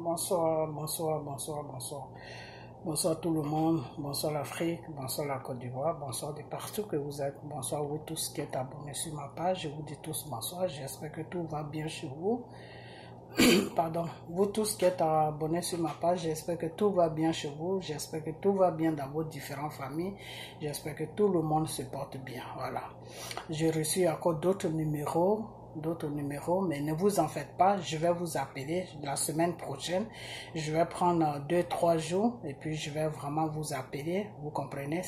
Bonsoir, bonsoir, bonsoir, bonsoir. Bonsoir tout le monde, bonsoir l'Afrique, bonsoir la Côte d'Ivoire, bonsoir de partout que vous êtes, bonsoir vous tous qui êtes abonnés sur ma page, je vous dis tous bonsoir, j'espère que tout va bien chez vous. Pardon, vous tous qui êtes abonnés sur ma page, j'espère que tout va bien chez vous, j'espère que tout va bien dans vos différentes familles, j'espère que tout le monde se porte bien, voilà. J'ai reçu encore d'autres numéros, mais ne vous en faites pas, je vais vous appeler la semaine prochaine, je vais prendre 2-3 jours et puis je vais vraiment vous appeler, vous comprenez,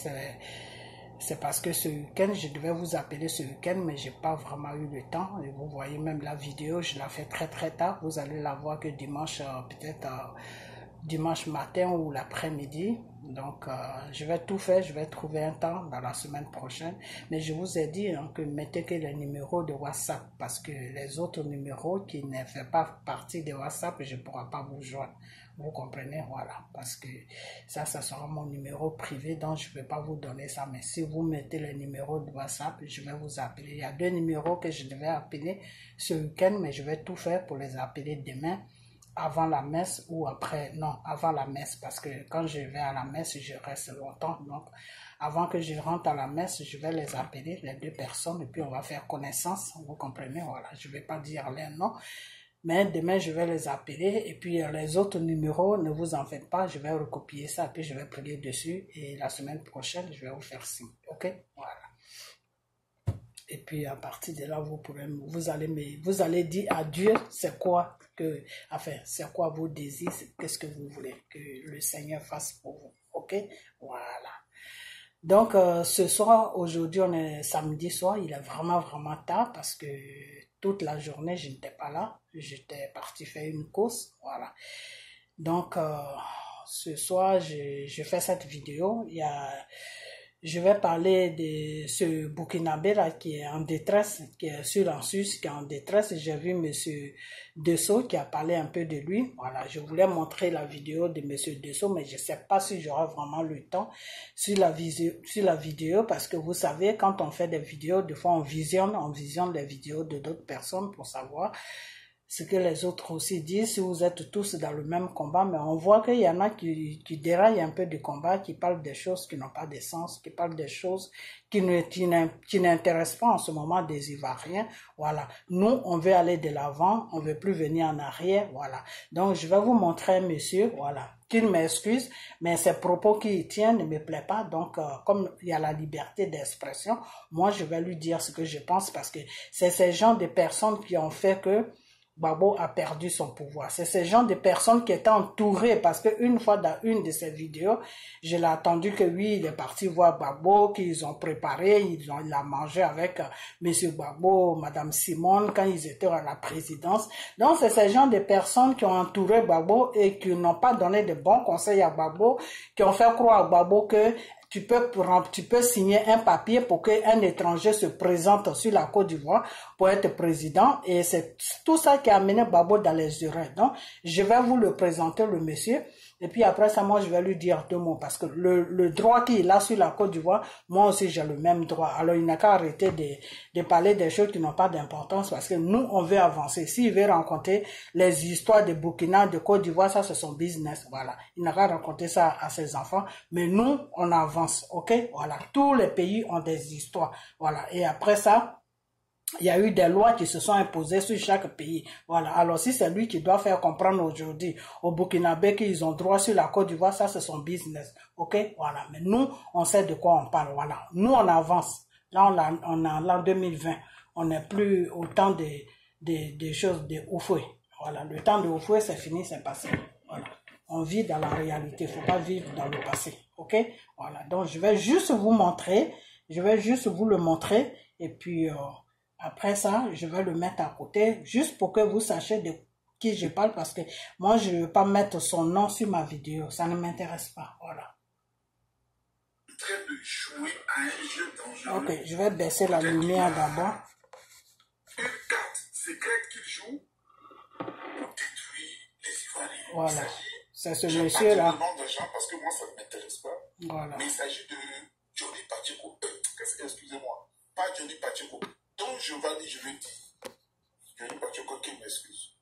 c'est parce que ce week-end, je devais vous appeler ce week-end, mais j'ai pas vraiment eu le temps. Et vous voyez même la vidéo, je la fais très tard. Vous allez la voir que dimanche, peut-être dimanche matin ou l'après-midi. Donc, je vais tout faire, je vais trouver un temps dans la semaine prochaine. Mais je vous ai dit que mettez que les numéros de WhatsApp, parce que les autres numéros qui ne font pas partie de WhatsApp, je ne pourrai pas vous joindre. Vous comprenez, voilà, parce que ça sera mon numéro privé, donc je ne vais pas vous donner ça. Mais si vous mettez le numéro de WhatsApp, je vais vous appeler. Il y a 2 numéros que je devais appeler ce week-end, mais je vais tout faire pour les appeler demain, avant la messe ou après, non, avant la messe, parce que quand je vais à la messe, je reste longtemps. Donc, avant que je rentre à la messe, je vais les appeler, les 2 personnes, et puis on va faire connaissance, vous comprenez, voilà. Je ne vais pas dire leur nom. Mais demain, je vais les appeler et puis les autres numéros, ne vous en faites pas, je vais recopier ça, puis je vais prier dessus et la semaine prochaine, je vais vous faire signe, ok? Voilà. Et puis à partir de là, vous allez dire à Dieu, c'est quoi c'est quoi vos désirs, qu'est-ce que vous voulez que le Seigneur fasse pour vous, ok? Voilà. Donc, ce soir, aujourd'hui, on est samedi soir, il est vraiment tard parce que toute la journée, je n'étais pas là. J'étais parti faire une course, voilà. Donc, ce soir, je fais cette vidéo. Je vais parler de ce Burkinabé là qui est en détresse, qui est sur en Suisse, qui est en détresse. J'ai vu monsieur Dessau qui a parlé un peu de lui. Voilà, je voulais montrer la vidéo de monsieur Dessau, mais je sais pas si j'aurai vraiment le temps sur la vidéo parce que vous savez, quand on fait des vidéos, des fois on visionne les vidéos de d'autres personnes pour savoir ce que les autres aussi disent, si vous êtes tous dans le même combat, mais on voit qu'il y en a qui déraillent un peu du combat, qui parlent des choses qui n'ont pas de sens, qui parlent des choses qui n'intéressent pas en ce moment des Ivoiriens, voilà. Nous, on veut aller de l'avant, on veut plus venir en arrière, voilà. Donc, je vais vous montrer un monsieur, voilà, qu'il m'excuse, mais ses propos qu'il tient ne me plaît pas, donc, comme il y a la liberté d'expression, moi, je vais lui dire ce que je pense, parce que c'est ces gens de personnes qui ont fait que Gbagbo a perdu son pouvoir. C'est ce genre de personnes qui étaient entourées parce que une fois dans une de ces vidéos, je l'ai entendu que oui, il est parti voir Gbagbo, qu'ils ont préparé, il a mangé avec monsieur Gbagbo, madame Simone quand ils étaient à la présidence. Donc c'est ce genre de personnes qui ont entouré Gbagbo et qui n'ont pas donné de bons conseils à Gbagbo, qui ont fait croire à Gbagbo que tu peux signer un papier pour qu'un étranger se présente sur la Côte d'Ivoire pour être président et c'est tout ça qui a amené Gbagbo dans les erreurs. Donc, je vais vous le présenter, le monsieur, et puis après ça, moi, je vais lui dire 2 mots parce que le droit qu'il a sur la Côte d'Ivoire, moi aussi, j'ai le même droit. Alors, il n'a qu'à arrêter de parler des choses qui n'ont pas d'importance parce que nous, on veut avancer. S'il veut raconter les histoires de Burkina, de Côte d'Ivoire, ça, c'est son business, voilà. Il n'a qu'à raconter ça à ses enfants, mais nous, on avance, ok? Voilà. Tous les pays ont des histoires, voilà. Et après ça, il y a eu des lois qui se sont imposées sur chaque pays. Voilà. Alors, si c'est lui qui doit faire comprendre aujourd'hui au Burkinabé qu'ils ont droit sur la Côte d'Ivoire, ça, c'est son business. OK? Voilà. Mais nous, on sait de quoi on parle. Voilà. Nous, on avance. Là, on est en l'an 2020. On n'est plus au temps des choses de Oufoué. Voilà. Le temps de Oufoué, c'est fini, c'est passé. Voilà. On vit dans la réalité. Il ne faut pas vivre dans le passé. OK? Voilà. Donc, je vais juste vous montrer. Je vais juste vous le montrer. Et puis, après ça, je vais le mettre à côté, juste pour que vous sachiez de qui je parle, parce que moi, je ne veux pas mettre son nom sur ma vidéo. Ça ne m'intéresse pas. Voilà. De jouer à un jeu dangereux. Ok, je vais baisser la lumière d'abord. Une carte secrète qu'il joue pour détruire les Ivoiriens. Voilà. C'est ce monsieur-là. Je ne demande d'argent parce que moi, ça ne m'intéresse pas. Voilà. Mais il s'agit de Johnny Pacheco. Excusez-moi. Pas Johnny Pacheco. Donc, Giovanni, je le dis. Johnny Pacheco qui m'excuse.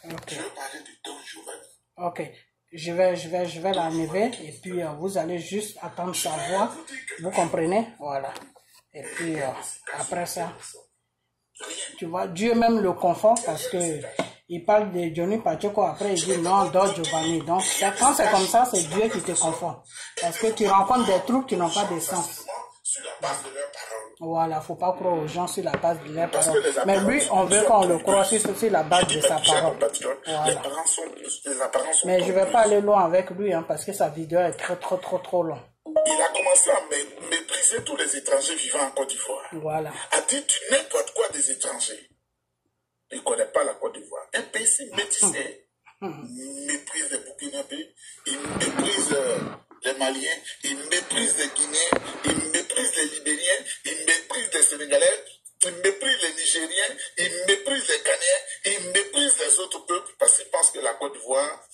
Okay. Je veux parler de Don Giovanni. Ok, je vais l'enlever et puis vous allez juste attendre sa voix. Vous comprenez? Voilà. Et puis après ça, tu vois, Dieu même le confond parce que il parle de Johnny Pacheco, après il dit non, Don Giovanni. Donc quand c'est comme ça, c'est Dieu qui te confond. Parce que tu rencontres des trucs qui n'ont pas de sens. Voilà, faut pas croire aux gens sur la base de leurs paroles. Mais lui, on veut qu'on le croit sur la base de sa parole. Voilà. Mais je vais pas aller loin avec lui, hein, parce que sa vidéo est trop longue. Il a commencé à mépriser tous les étrangers vivant en Côte d'Ivoire. Voilà. A dit, tu n'importe quoi des étrangers. Il ne connaît pas la Côte d'Ivoire. Un pays si métissé, méprise les Burkinabés, il méprise les Maliens, il méprise les Guinéens, il méprise les Libériens, il méprise les Sénégalais, il méprise les Nigériens, il méprise les Ghanéens, il méprise les autres peuples parce qu'il pense que la Côte d'Ivoire,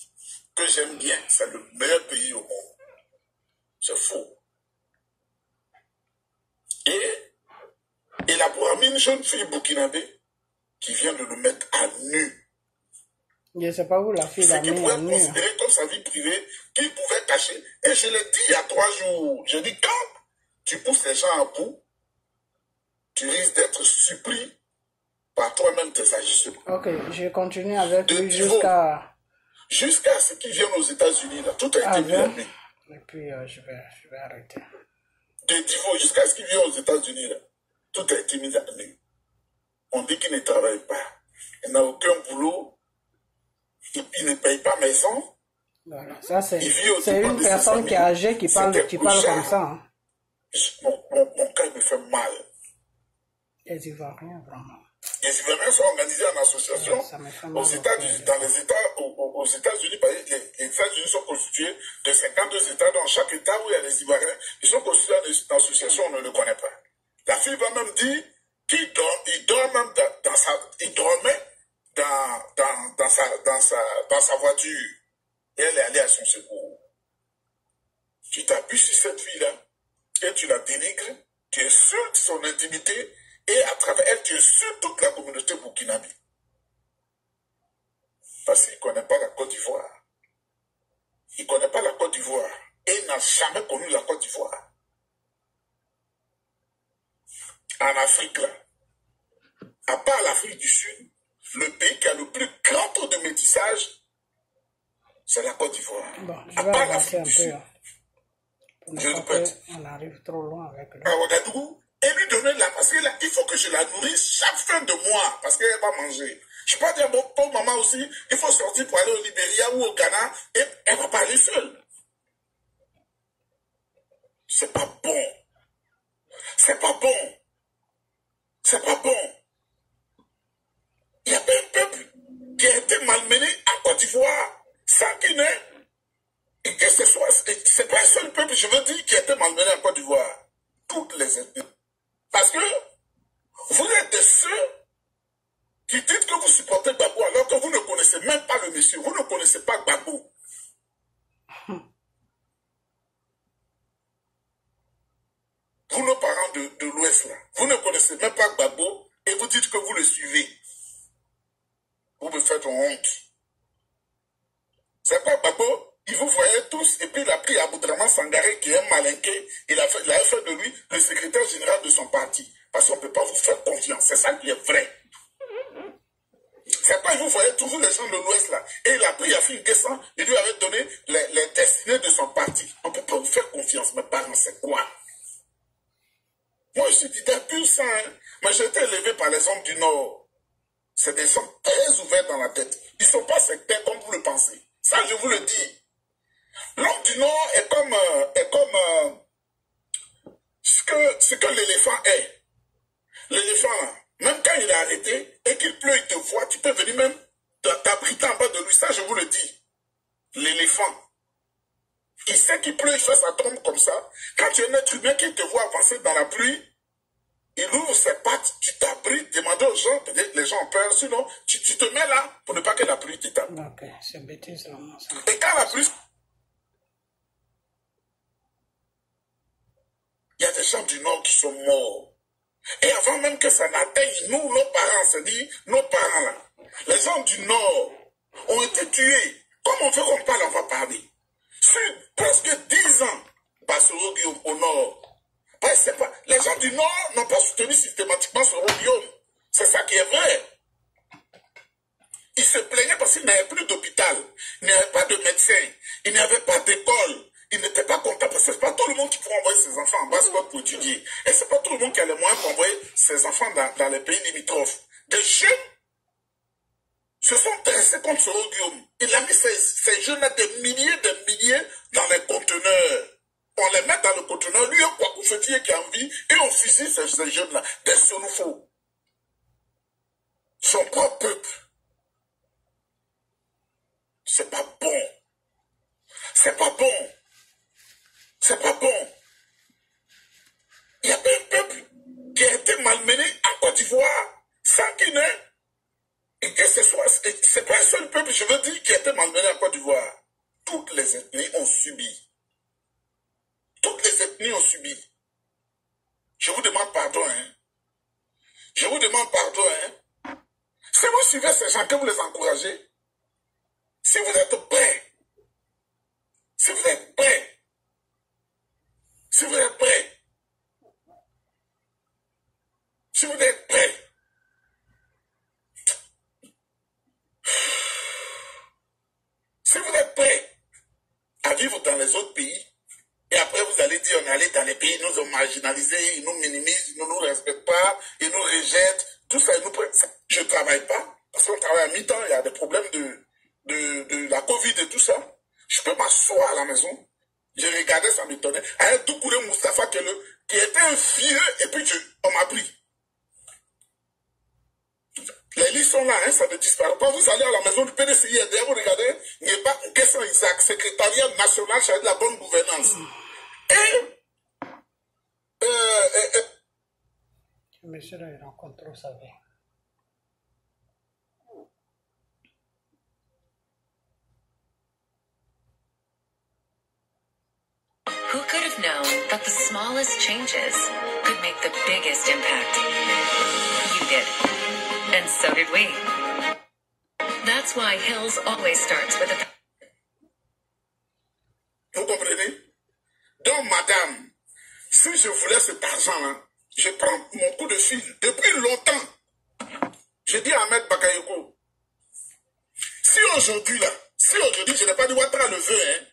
que j'aime bien, c'est le meilleur pays au monde. C'est faux. Et il a programmé une jeune fille burkinabé qui vient de le mettre à nu. Je ne sais pas où la fille l'a mis à nu. Ce qu'il pouvait considérer comme sa vie privée, qu'il pouvait cacher. Et je l'ai dit il y a 3 jours. Je dis, quand tu pousses les gens à bout, tu risques d'être surpris par toi-même tes agissements. Ok, je continue avec lui jusqu'à ce qu'il vienne aux États-Unis. Tout a été mis à nu. Et puis je vais arrêter. De Divo jusqu'à ce qu'il vienne aux États-Unis. Tout a été mis à nu. On dit qu'il ne travaille pas. Il n'a aucun boulot. Il ne paye pas maison. Voilà. Ça, c'est une personne qui est âgée qui parle comme ça. Hein. Mon cœur me fait mal. Les Ivoiriens, vraiment. Les Ivoiriens sont organisés en association aux États-Unis. Aux États-Unis, les États-Unis sont constitués de 52 États. Dans chaque État où il y a des Ivoiriens, ils sont constitués en association, on ne le connaît pas. La fille va même dire qu'il dormait dans sa voiture. Et elle est allée à son secours. Tu t'appuies sur cette fille-là et tu la dénigres, tu insultes son intimité et à travers elle, tu insultes toute la communauté burkinabé. Parce qu'il ne connaît pas la Côte d'Ivoire. Il ne connaît pas la Côte d'Ivoire et il n'a jamais connu la Côte d'Ivoire. En Afrique, là, à part l'Afrique du Sud, le pays qui a le plus grand taux de métissage, c'est la Côte d'Ivoire. Bon, je vais avancer un peu. Je répète. On arrive trop loin avec lui. À Ouagadougou, et lui donner de la... Parce qu'il faut que je la nourrisse chaque fin de mois, parce qu'elle va manger. Je ne peux pas dire, bon, pour maman aussi, il faut sortir pour aller au Libéria ou au Ghana, et elle ne va pas aller seule. C'est pas bon. C'est pas bon. C'est pas bon. Il y a un peuple qui a été malmené en Côte d'Ivoire, sans qu'il n'ait... Et que ce soit... C'est pas un seul peuple, je veux dire, qui a été malmené en Côte d'Ivoire. Toutes les ethnies. Parce que vous êtes de ceux qui dites que vous supportez Gbagbo alors que vous ne connaissez même pas le monsieur. Vous ne connaissez pas Gbagbo. Vous, nos parents de l'Ouest, là, vous ne connaissez même pas Gbagbo et vous dites que vous le suivez. Vous me faites honte. C'est pas Gbagbo. Il vous voyait tous, et puis il a pris Aboudraman Sangaré, qui est un malinqué, il a fait de lui le secrétaire général de son parti. Parce qu'on ne peut pas vous faire confiance. C'est ça qui est vrai. C'est pas, il vous voyait toujours les gens de l'Ouest là. Et il a pris Yafin Guessan, il lui avait donné les destinées de son parti. On ne peut pas vous faire confiance. Mes parents, c'est quoi? Moi, je suis d'idée pur sang, hein. Mais j'ai été élevé par les hommes du Nord. C'est des gens très ouverts dans la tête. Ils ne sont pas sectaires comme vous le pensez. Ça, je vous le dis. L'homme du Nord est comme ce que l'éléphant est. L'éléphant, même quand il est arrêté et qu'il pleut, il te voit, tu peux venir même t'abriter en bas de lui. Ça, je vous le dis. L'éléphant, il sait qu'il pleut, il fait sa tombe comme ça. Quand tu es un être humain qui te voit avancer dans la pluie, il ouvre ses pattes, tu t'abrites, demandez aux gens, peut-être les gens ont peur, sinon tu te mets là pour ne pas que la pluie te tape. Ok, c'est bêtise vraiment ça. Et quand la pluie... Il y a des gens du Nord qui sont morts. Et avant même que ça n'atteigne nous, nos parents, c'est-à-dire nos parents là, les gens du Nord ont été tués Comme on veut qu'on parle, on va parler. Sur presque 10 ans, Bassoro Guillaume au nord. Pas, les gens du nord n'ont pas soutenu systématiquement Soro Guillaume. C'est ça qui est vrai. Il se plaignait parce qu'il n'avait plus d'hôpital, il n'y avait pas de médecin, il n'y avait pas d'école, il n'était pas content parce que ce n'est pas tout le monde qui peut envoyer ses enfants en basse pour étudier. Et ce n'est pas tout le monde qui a les moyens pour envoyer ses enfants dans les pays limitrophes. Des jeunes se sont dressés contre Soro Guillaume. Il a mis ces jeunes-là des milliers dans les conteneurs. On les met dans le conteneur, lui, un Kwaku Fetier qui a envie, et on fusille ces jeunes-là, des Sonoufos. Son propre peuple. C'est pas bon. C'est pas bon. C'est pas bon. Il y a un peuple qui a été malmené en Côte d'Ivoire, sanguinaire. Et que c'est pas un seul peuple, je veux dire, qui a été malmené en Côte d'Ivoire. Toutes les ethnies ont subi. Toutes les ethnies ont subi. Je vous demande pardon, hein. Je vous demande pardon, hein. Si vous suivez ces gens, que vous les encouragez, si vous êtes prêts, si vous êtes prêts, si vous êtes prêts, si vous êtes prêts, si vous êtes prêts à vivre dans les autres pays, et après vous allez dire on est allé dans les pays, ils nous ont marginalisés, ils nous minimisent, ils ne nous respectent pas, ils nous rejettent, tout ça, ils nous prennent. Je ne travaille pas, parce qu'on travaille à mi-temps, il y a des problèmes de la Covid et tout ça. Je peux m'asseoir à la maison. J'ai regardé, ça m'étonnait. Avec Doukouré Moustapha qui était un vieux, et puis on m'a pris. Les lits sont là, hein, ça ne disparaît pas. Vous allez à la maison du PDCI, derrière vous regardez, il n'y a pas Nguessan Isaac, secrétariat national chargé de la bonne gouvernance. Monsieur là, il rencontre trop sa vie. Who could have known that the smallest changes could make the biggest impact? You did. And so did we. That's why Hills always starts with a... Vous comprenez? Donc, madame, si je voulais cet argent-là, je prends mon coup de fil. Depuis longtemps, je dis à Ahmed Bakayoko, si aujourd'hui, je n'ai pas dit Ouattara le veut, hein.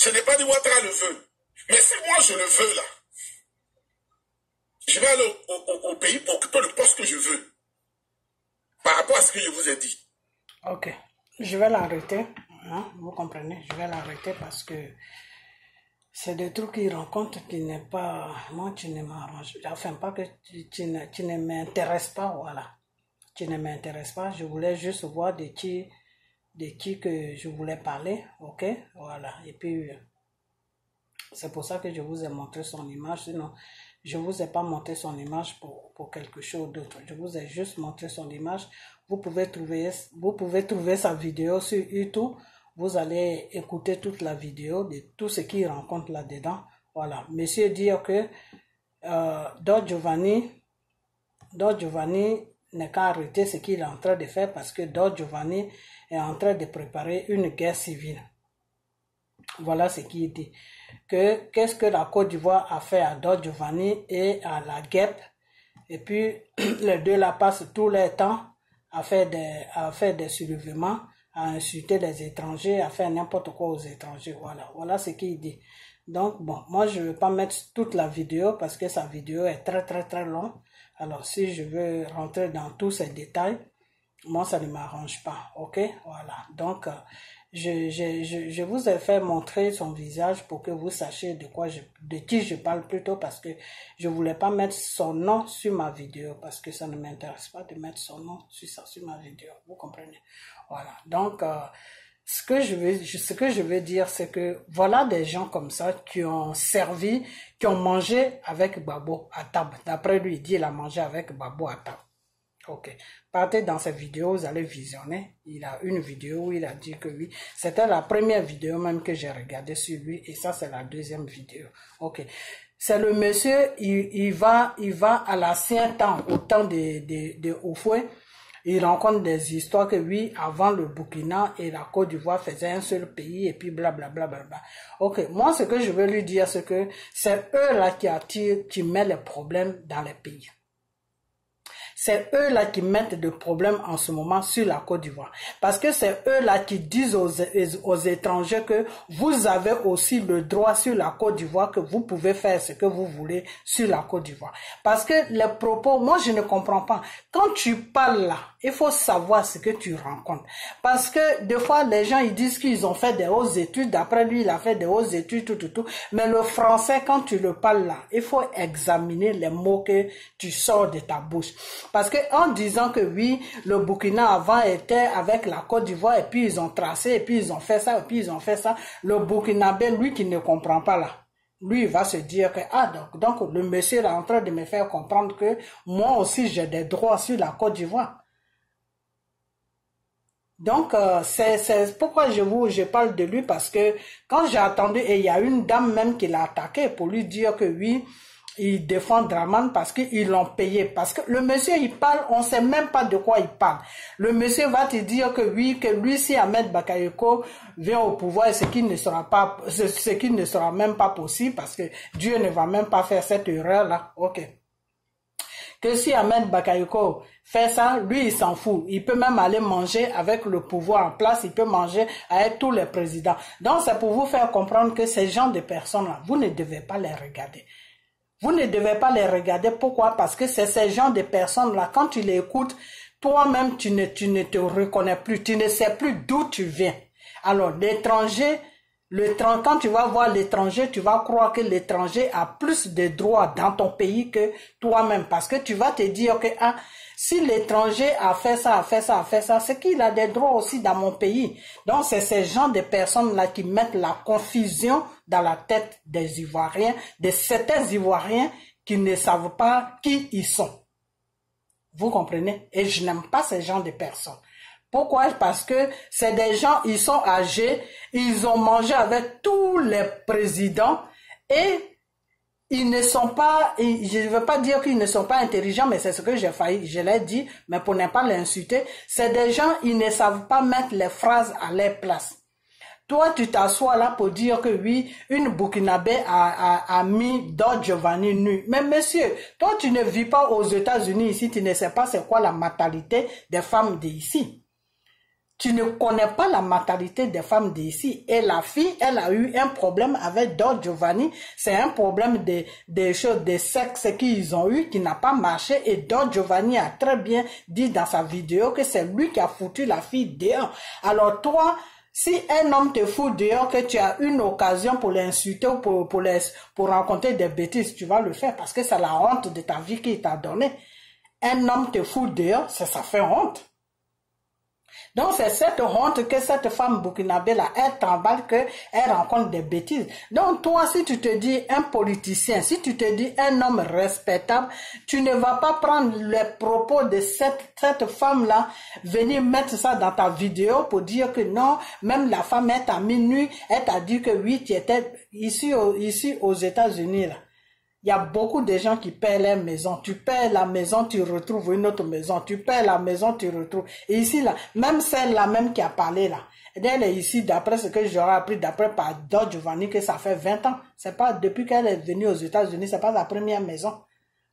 Je n'ai pas dit Ouattara le veut. Mais si moi je le veux là, je vais aller au pays pour occuper le poste que je veux. Par rapport à ce que je vous ai dit. Ok. Je vais l'arrêter. Hein, vous comprenez? Je vais l'arrêter parce que c'est des trucs qu'il rencontre qui n'est pas... Moi, tu ne m'arranges. Enfin, pas que tu ne m'intéresses pas, voilà. Tu ne m'intéresses pas. Je voulais juste voir de qui que je voulais parler. Ok? Voilà. Et puis... c'est pour ça que je vous ai montré son image. Sinon, je ne vous ai pas montré son image pour quelque chose d'autre. Je vous ai juste montré son image. Vous pouvez trouver sa vidéo sur YouTube. Vous allez écouter toute la vidéo de tout ce qu'il rencontre là-dedans. Voilà. Monsieur dit que Dor Giovanni n'est qu'à arrêter ce qu'il est en train de faire parce que Dor Giovanni est en train de préparer une guerre civile. Voilà ce qu'il dit. Qu'est-ce que la Côte d'Ivoire a fait à Dor Giovanni et à la guêpe. Et puis, les deux là passent tout leur temps à faire des soulèvements, à insulter les étrangers, à faire n'importe quoi aux étrangers. Voilà ce qu'il dit. Donc, bon, moi, je ne vais pas mettre toute la vidéo parce que sa vidéo est très, très, très longue. Alors, si je veux rentrer dans tous ces détails, moi, ça ne m'arrange pas. OK? Voilà. Donc, je vous ai fait montrer son visage pour que vous sachiez de qui je parle plutôt parce que je voulais pas mettre son nom sur ma vidéo parce que ça ne m'intéresse pas de mettre son nom sur ma vidéo. Vous comprenez? Voilà. Donc, ce que je veux dire, c'est que voilà des gens comme ça qui ont servi, qui ont mangé avec Gbagbo à table. D'après lui, il dit qu'il a mangé avec Gbagbo à table. Ok. Partez dans cette vidéo, vous allez visionner. Il a une vidéo où il a dit que oui. C'était la première vidéo même que j'ai regardée sur lui. Et ça, c'est la deuxième vidéo. Ok. C'est le monsieur, il va à l'ancien temps, au temps de Oufoué. il rencontre des histoires que oui, avant le Burkina et la Côte d'Ivoire faisaient un seul pays et puis blablabla. Ok, moi ce que je veux lui dire, c'est que c'est eux là qui attirent, qui mettent les problèmes dans les pays. C'est eux là qui mettent des problèmes en ce moment sur la Côte d'Ivoire. Parce que c'est eux là qui disent aux étrangers que vous avez aussi le droit sur la Côte d'Ivoire, que vous pouvez faire ce que vous voulez sur la Côte d'Ivoire. Parce que les propos, moi je ne comprends pas. Quand tu parles là, il faut savoir ce que tu rencontres. Parce que des fois les gens ils disent qu'ils ont fait des hautes études, d'après lui il a fait des hautes études, tout. Mais le français quand tu le parles là, il faut examiner les mots que tu sors de ta bouche. Parce que en disant que oui, le Burkina avant était avec la Côte d'Ivoire et puis ils ont tracé et puis ils ont fait ça et puis ils ont fait ça, le Burkinabé, lui qui ne comprend pas là, lui il va se dire que donc le monsieur est en train de me faire comprendre que moi aussi j'ai des droits sur la Côte d'Ivoire. Donc c'est pourquoi je parle de lui, parce que quand j'ai attendu, et il y a une dame même qui l'a attaqué pour lui dire que oui, il défend Draman parce qu'ils l'ont payé. Parce que le monsieur, il parle, on ne sait même pas de quoi il parle. Le monsieur va te dire que oui, que lui, si Ahmed Bakayoko vient au pouvoir, ce qui ne sera même pas possible, parce que Dieu ne va même pas faire cette erreur-là. Ok. Que si Ahmed Bakayoko fait ça, lui, il s'en fout. Il peut même aller manger avec le pouvoir en place, il peut manger avec tous les présidents. Donc, c'est pour vous faire comprendre que ces gens de personnes-là, vous ne devez pas les regarder. Vous ne devez pas les regarder. Pourquoi? Parce que c'est ces gens de personnes-là, quand tu les écoutes, toi-même, tu ne te reconnais plus. Tu ne sais plus d'où tu viens. Alors, l'étranger, quand tu vas voir l'étranger, tu vas croire que l'étranger a plus de droits dans ton pays que toi-même. Parce que tu vas te dire que si l'étranger a fait ça, c'est qu'il a des droits aussi dans mon pays. Donc, c'est ces gens de personnes-là qui mettent la confusion dans la tête des Ivoiriens, de certains Ivoiriens qui ne savent pas qui ils sont. Vous comprenez? Et je n'aime pas ces gens de personnes. Pourquoi? Parce que c'est des gens, ils sont âgés, ils ont mangé avec tous les présidents et ils ne sont pas, je ne veux pas dire qu'ils ne sont pas intelligents, mais c'est ce que je l'ai dit, mais pour ne pas l'insulter, c'est des gens, ils ne savent pas mettre les phrases à leur place. Toi, tu t'assois là pour dire que oui, une Burkinabé a mis Don Giovanni nu. Mais monsieur, toi, tu ne vis pas aux États-Unis ici, tu ne sais pas c'est quoi la mentalité des femmes d'ici. Tu ne connais pas la mentalité des femmes d'ici. Et la fille, elle a eu un problème avec Don Giovanni. C'est un problème des choses de sexe qu'ils ont eu qui n'a pas marché. Et Don Giovanni a très bien dit dans sa vidéo que c'est lui qui a foutu la fille dehors. Alors toi, si un homme te fout dehors, que tu as une occasion pour l'insulter ou pour raconter des bêtises, tu vas le faire parce que c'est la honte de ta vie qu'il t'a donné. Un homme te fout dehors, ça fait honte. Donc c'est cette honte que cette femme burkinabé là, elle t'emballe qu'elle rencontre des bêtises. Donc toi, si tu te dis un politicien, si tu te dis un homme respectable, tu ne vas pas prendre les propos de cette femme là, venir mettre ça dans ta vidéo pour dire que non, même la femme elle t'a mis nu, elle t'a dit que oui, tu étais ici aux États-Unis là. Il y a beaucoup de gens qui paient leur maison. Tu paies la maison, tu retrouves une autre maison. Tu paies la maison, tu retrouves. Et ici, là, même celle-là même qui a parlé, là, elle est ici, d'après ce que j'aurais appris, d'après par Don Giovanni, que ça fait 20 ans. C'est pas, depuis qu'elle est venue aux États-Unis, c'est pas sa première maison.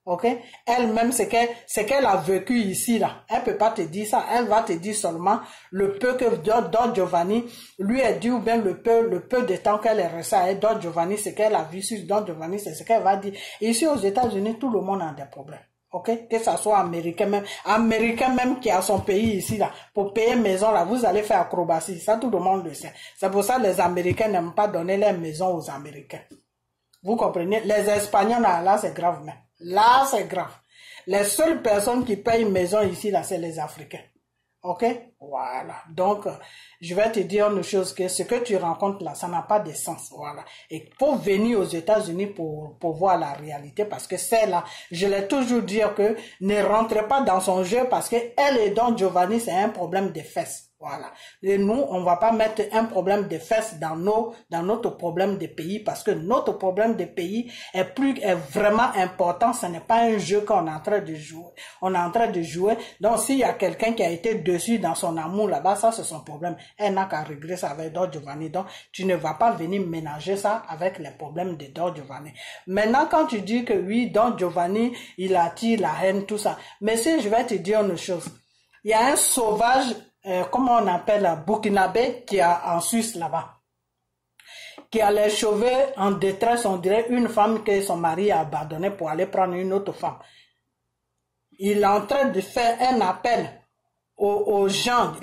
Ok? Elle-même, c'est qu'elle a vécu ici, là. Elle peut pas te dire ça. Elle va te dire seulement le peu que Don Giovanni lui a dit, ou bien le peu de temps qu'elle est restée avec Don Giovanni, c'est qu'elle a vu sur Don Giovanni, c'est ce qu'elle va dire. Et ici, aux États-Unis, tout le monde a des problèmes. Ok? Que ça soit américain même qui a son pays ici, là. Pour payer maison, là, vous allez faire acrobatie. Ça, tout le monde le sait. C'est pour ça que les Américains n'aiment pas donner leur maison aux Américains. Vous comprenez? Les Espagnols, là, c'est grave, même. Là, c'est grave. Les seules personnes qui payent une maison ici, là, c'est les Africains. Ok? Voilà. Donc, je vais te dire une chose, que ce que tu rencontres là, ça n'a pas de sens. Voilà. Et pour venir aux États-Unis pour voir la réalité, parce que c'est là, je l'ai toujours dit que ne rentrez pas dans son jeu parce que elle et Don Giovanni, c'est un problème de fesses. Voilà. Et nous, on va pas mettre un problème de fesses dans notre problème de pays parce que notre problème de pays est vraiment important. Ce n'est pas un jeu qu'on est en train de jouer. On est en train de jouer. Donc, s'il y a quelqu'un qui a été dessus dans son amour là-bas, ça c'est son problème. Elle n'a qu'à régler ça avec Don Giovanni. Donc, tu ne vas pas venir ménager ça avec les problèmes de Don Giovanni. Maintenant, quand tu dis que oui, Don Giovanni, il attire la haine, tout ça. Mais si je vais te dire une chose. Il y a un sauvage, comment on appelle, burkinabé, qui est en Suisse là-bas, qui a les cheveux en détresse, on dirait une femme que son mari a abandonnée pour aller prendre une autre femme. Il est en train de faire un appel aux gens,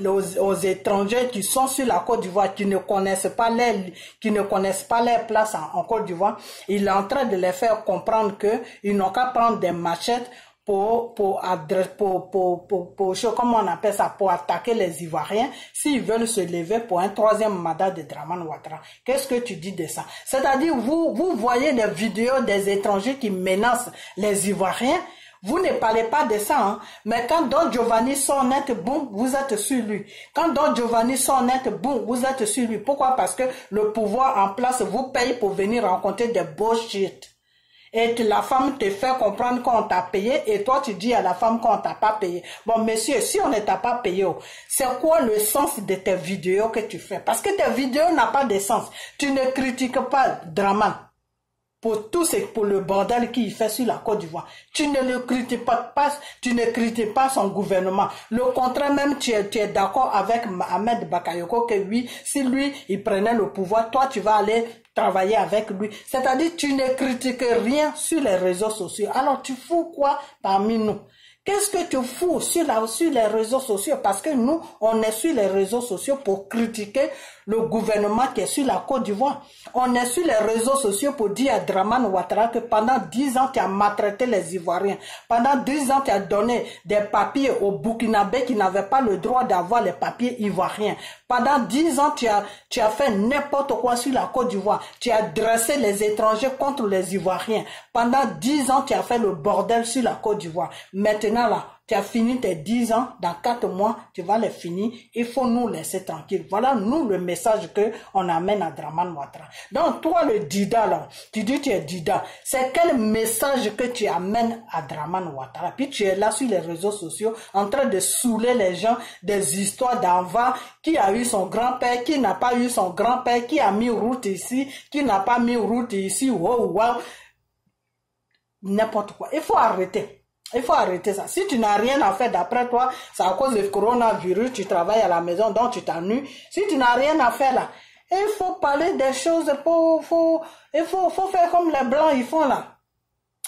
aux étrangers qui sont sur la Côte d'Ivoire, qui ne connaissent pas leur place en Côte d'Ivoire. Il est en train de les faire comprendre que ils n'ont qu'à prendre des machettes pour comment on appelle ça, pour attaquer les Ivoiriens s'ils veulent se lever pour un troisième mandat de Dramane Ouattara. Qu'est-ce que tu dis de ça? C'est-à-dire, vous voyez des vidéos des étrangers qui menacent les Ivoiriens, vous ne parlez pas de ça, hein? Mais quand Don Giovanni sort net, boum, vous êtes sur lui. Quand Don Giovanni sort net, boum, vous êtes sur lui. Pourquoi? Parce que le pouvoir en place vous paye pour venir rencontrer des bullshit. Et la femme te fait comprendre qu'on t'a payé et toi tu dis à la femme qu'on t'a pas payé. Bon monsieur, si on ne t'a pas payé, c'est quoi le sens de tes vidéos que tu fais? Parce que tes vidéos n'ont pas de sens. Tu ne critiques pas Dramane pour tout pour le bordel qu'il fait sur la Côte d'Ivoire. Tu ne le critiques pas, tu ne critiques pas son gouvernement. Le contraire même, tu es d'accord avec Ahmed Bakayoko que oui, si lui, il prenait le pouvoir, toi tu vas aller travailler avec lui. C'est-à-dire, tu ne critiques rien sur les réseaux sociaux. Alors, tu fous quoi parmi nous? Qu'est-ce que tu fous sur les réseaux sociaux? Parce que nous, on est sur les réseaux sociaux pour critiquer le gouvernement qui est sur la Côte d'Ivoire. On est sur les réseaux sociaux pour dire à Dramane Ouattara que pendant 10 ans, tu as maltraité les Ivoiriens. Pendant 10 ans, tu as donné des papiers aux Burkinabés qui n'avaient pas le droit d'avoir les papiers ivoiriens. Pendant 10 ans, tu as fait n'importe quoi sur la Côte d'Ivoire. Tu as dressé les étrangers contre les Ivoiriens. Pendant 10 ans, tu as fait le bordel sur la Côte d'Ivoire. Maintenant, là, tu as fini tes 10 ans, dans 4 mois, tu vas les finir. Il faut nous laisser tranquilles. Voilà, nous, le message que on amène à Dramane Ouattara. Donc, toi, le Dida, là, tu dis tu es Dida. C'est quel message que tu amènes à Dramane Ouattara? Puis tu es là sur les réseaux sociaux, en train de saouler les gens des histoires d'enfants, qui a eu son grand-père, qui n'a pas eu son grand-père, qui a mis route ici, qui n'a pas mis route ici, wow. N'importe quoi. Il faut arrêter. Il faut arrêter ça. Si tu n'as rien à faire d'après toi, c'est à cause du coronavirus, tu travailles à la maison, donc tu t'ennuies. Si tu n'as rien à faire là, il faut parler des choses, il faut faire comme les blancs ils font là.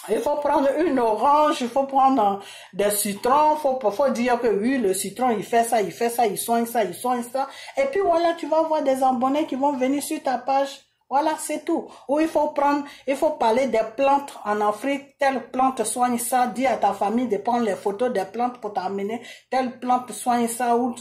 Il faut prendre une orange, il faut prendre des citrons, faut dire que oui, le citron il fait ça, il soigne ça. Et puis voilà, tu vas voir des abonnés qui vont venir sur ta page. Voilà, c'est tout. Ou il faut parler des plantes en Afrique, telle plante soigne ça, dis à ta famille de prendre les photos des plantes pour t'amener, telle plante soigne ça, ou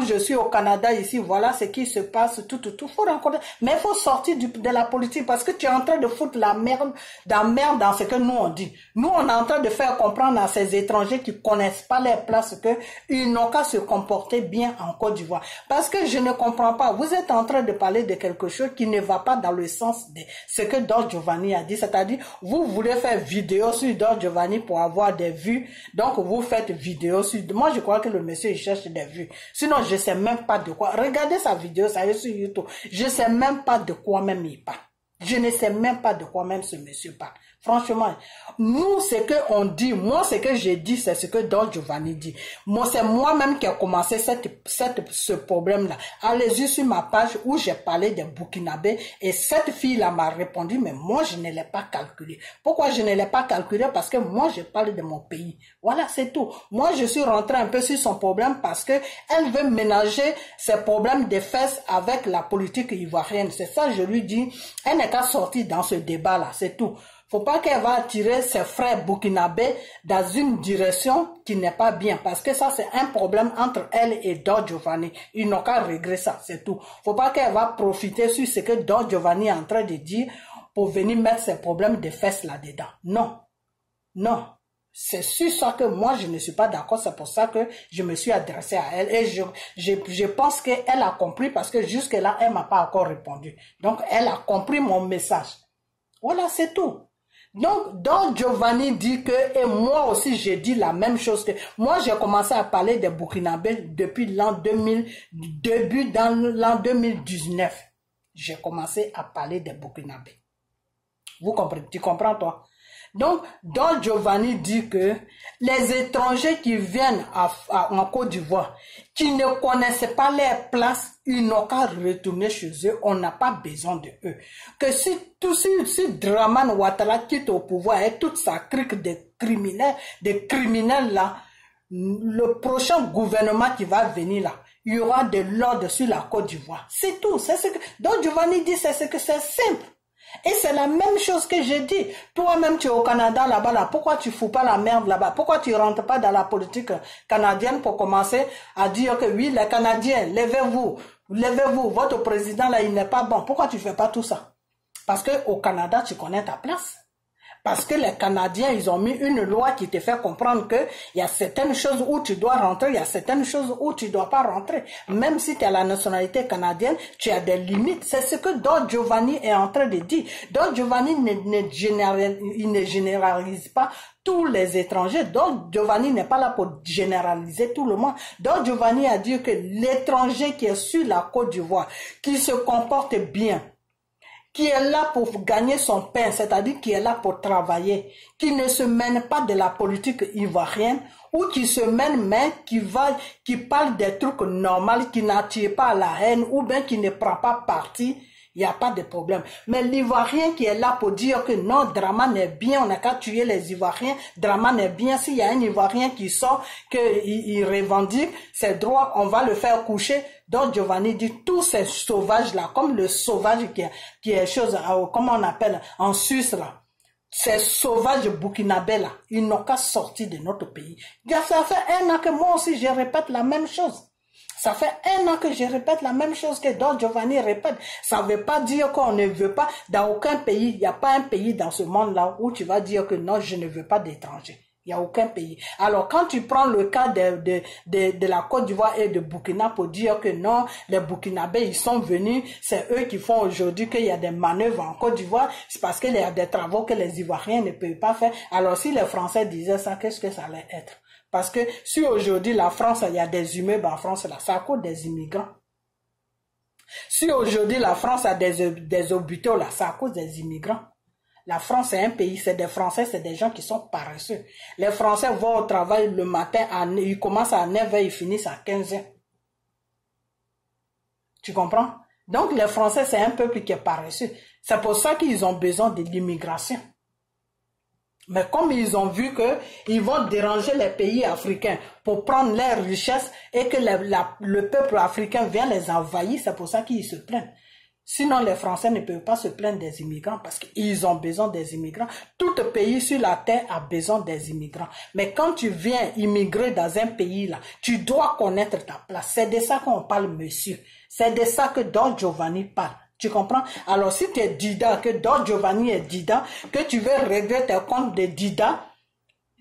je suis au Canada ici, voilà ce qui se passe, tout. Faut rencontrer. Mais il faut sortir de la politique parce que tu es en train de foutre la merde dans ce que nous on dit. Nous, on est en train de faire comprendre à ces étrangers qui connaissent pas les places que ils n'ont qu'à se comporter bien en Côte d'Ivoire. Parce que je ne comprends pas. Vous êtes en train de parler de quelque chose qui ne va pas dans le sens de ce que Don Giovanni a dit, c'est-à-dire vous voulez faire vidéo sur Don Giovanni pour avoir des vues, donc vous faites vidéo sur... Moi je crois que le monsieur il cherche des vues, sinon je sais même pas de quoi. Regardez sa vidéo, ça est sur YouTube, je sais même pas de quoi même il parle. Je ne sais même pas de quoi même ce monsieur parle. Franchement, nous, ce qu'on dit, moi, ce que j'ai dit, c'est ce que Don Giovanni dit. Moi, c'est moi-même qui ai commencé ce problème-là. Allez-y sur ma page où j'ai parlé des Burkinabés et cette fille-là m'a répondu, mais moi, je ne l'ai pas calculé. Pourquoi je ne l'ai pas calculé? Parce que moi, je parle de mon pays. Voilà, c'est tout. Moi, je suis rentré un peu sur son problème parce que elle veut ménager ses problèmes de fesses avec la politique ivoirienne. C'est ça, je lui dis. Elle n'est qu'à sortir dans ce débat-là, c'est tout. Faut pas qu'elle va attirer ses frères burkinabés dans une direction qui n'est pas bien. Parce que ça, c'est un problème entre elle et Don Giovanni. Ils n'ont qu'à régler ça, c'est tout. Faut pas qu'elle va profiter sur ce que Don Giovanni est en train de dire pour venir mettre ses problèmes de fesses là-dedans. Non. C'est sur ça que moi, je ne suis pas d'accord. C'est pour ça que je me suis adressé à elle. Et je pense qu'elle a compris parce que jusque-là, elle m'a pas encore répondu. Donc, elle a compris mon message. Voilà, c'est tout. Donc Giovanni dit que, et moi aussi, j'ai dit la même chose que, moi, j'ai commencé à parler des Burkinabés depuis l'an 2000, début dans l'an 2019. J'ai commencé à parler des Burkinabés. Vous comprenez? Tu comprends, toi? Donc, Don Giovanni dit que les étrangers qui viennent en Côte d'Ivoire, qui ne connaissent pas leur place, ils n'ont qu'à retourner chez eux. On n'a pas besoin de eux. Que si Dramane Ouattara quitte au pouvoir et toute sa clique de criminels là, le prochain gouvernement qui va venir là, il y aura de l'ordre sur la Côte d'Ivoire. C'est tout. C'est ce que Don Giovanni dit, c'est simple. Et c'est la même chose que j'ai dit. Toi-même, tu es au Canada là-bas, là. Pourquoi tu fous pas la merde là-bas? Pourquoi tu rentres pas dans la politique canadienne pour commencer à dire que oui, les Canadiens, levez-vous, votre président là, il n'est pas bon. Pourquoi tu fais pas tout ça? Parce que au Canada, tu connais ta place. Parce que les Canadiens, ils ont mis une loi qui te fait comprendre que il y a certaines choses où tu dois rentrer, il y a certaines choses où tu dois pas rentrer. Même si tu as la nationalité canadienne, tu as des limites. C'est ce que Don Giovanni est en train de dire. Don Giovanni ne généralise pas tous les étrangers. Don Giovanni n'est pas là pour généraliser tout le monde. Don Giovanni a dit que l'étranger qui est sur la Côte d'Ivoire, qui se comporte bien, qui est là pour gagner son pain, c'est-à-dire qui est là pour travailler, qui ne se mène pas de la politique ivoirienne, ou qui se mène, mais qui parle des trucs normaux, qui n'attire pas à la haine, ou bien qui ne prend pas parti, il n'y a pas de problème. Mais l'Ivoirien qui est là pour dire que non, Dramane est bien, on n'a qu'à tuer les Ivoiriens, Dramane est bien, s'il y a un Ivoirien qui sort, qu'il revendique ses droits, on va le faire coucher. Donc Giovanni dit tous ces sauvages-là, comme le sauvage qui est chose, comment on appelle, en Suisse là, ces sauvages burkinabés là, ils n'ont qu'à sortir de notre pays. Ça fait 1 an que moi aussi je répète la même chose. Ça fait 1 an que je répète la même chose que Don Giovanni répète. Ça ne veut pas dire qu'on ne veut pas, dans aucun pays, il n'y a pas un pays dans ce monde-là où tu vas dire que non, je ne veux pas d'étrangers. Il n'y a aucun pays. Alors, quand tu prends le cas de la Côte d'Ivoire et de Burkina pour dire que non, les Burkinabés, ils sont venus, c'est eux qui font aujourd'hui qu'il y a des manœuvres en Côte d'Ivoire, c'est parce qu'il y a des travaux que les Ivoiriens ne peuvent pas faire. Alors, si les Français disaient ça, qu'est-ce que ça allait être? Parce que si aujourd'hui la France, il y a des immeubles en France, là, ça coûte des immigrants. Si aujourd'hui la France a des hôpitaux, là, ça coûte des immigrants. La France est un pays, c'est des Français, c'est des gens qui sont paresseux. Les Français vont au travail le matin, ils commencent à 9h, ils finissent à 15h. Tu comprends? Donc les Français, c'est un peuple qui est paresseux. C'est pour ça qu'ils ont besoin de l'immigration. Mais comme ils ont vu qu'ils vont déranger les pays africains pour prendre leurs richesses et que le peuple africain vient les envahir, c'est pour ça qu'ils se plaignent. Sinon, les Français ne peuvent pas se plaindre des immigrants parce qu'ils ont besoin des immigrants. Tout pays sur la terre a besoin des immigrants. Mais quand tu viens immigrer dans un pays, là, tu dois connaître ta place. C'est de ça qu'on parle, monsieur. C'est de ça que Don Giovanni parle. Tu comprends? Alors, si tu es Dida, que Don Giovanni est Dida, que tu veux régler tes comptes de Dida,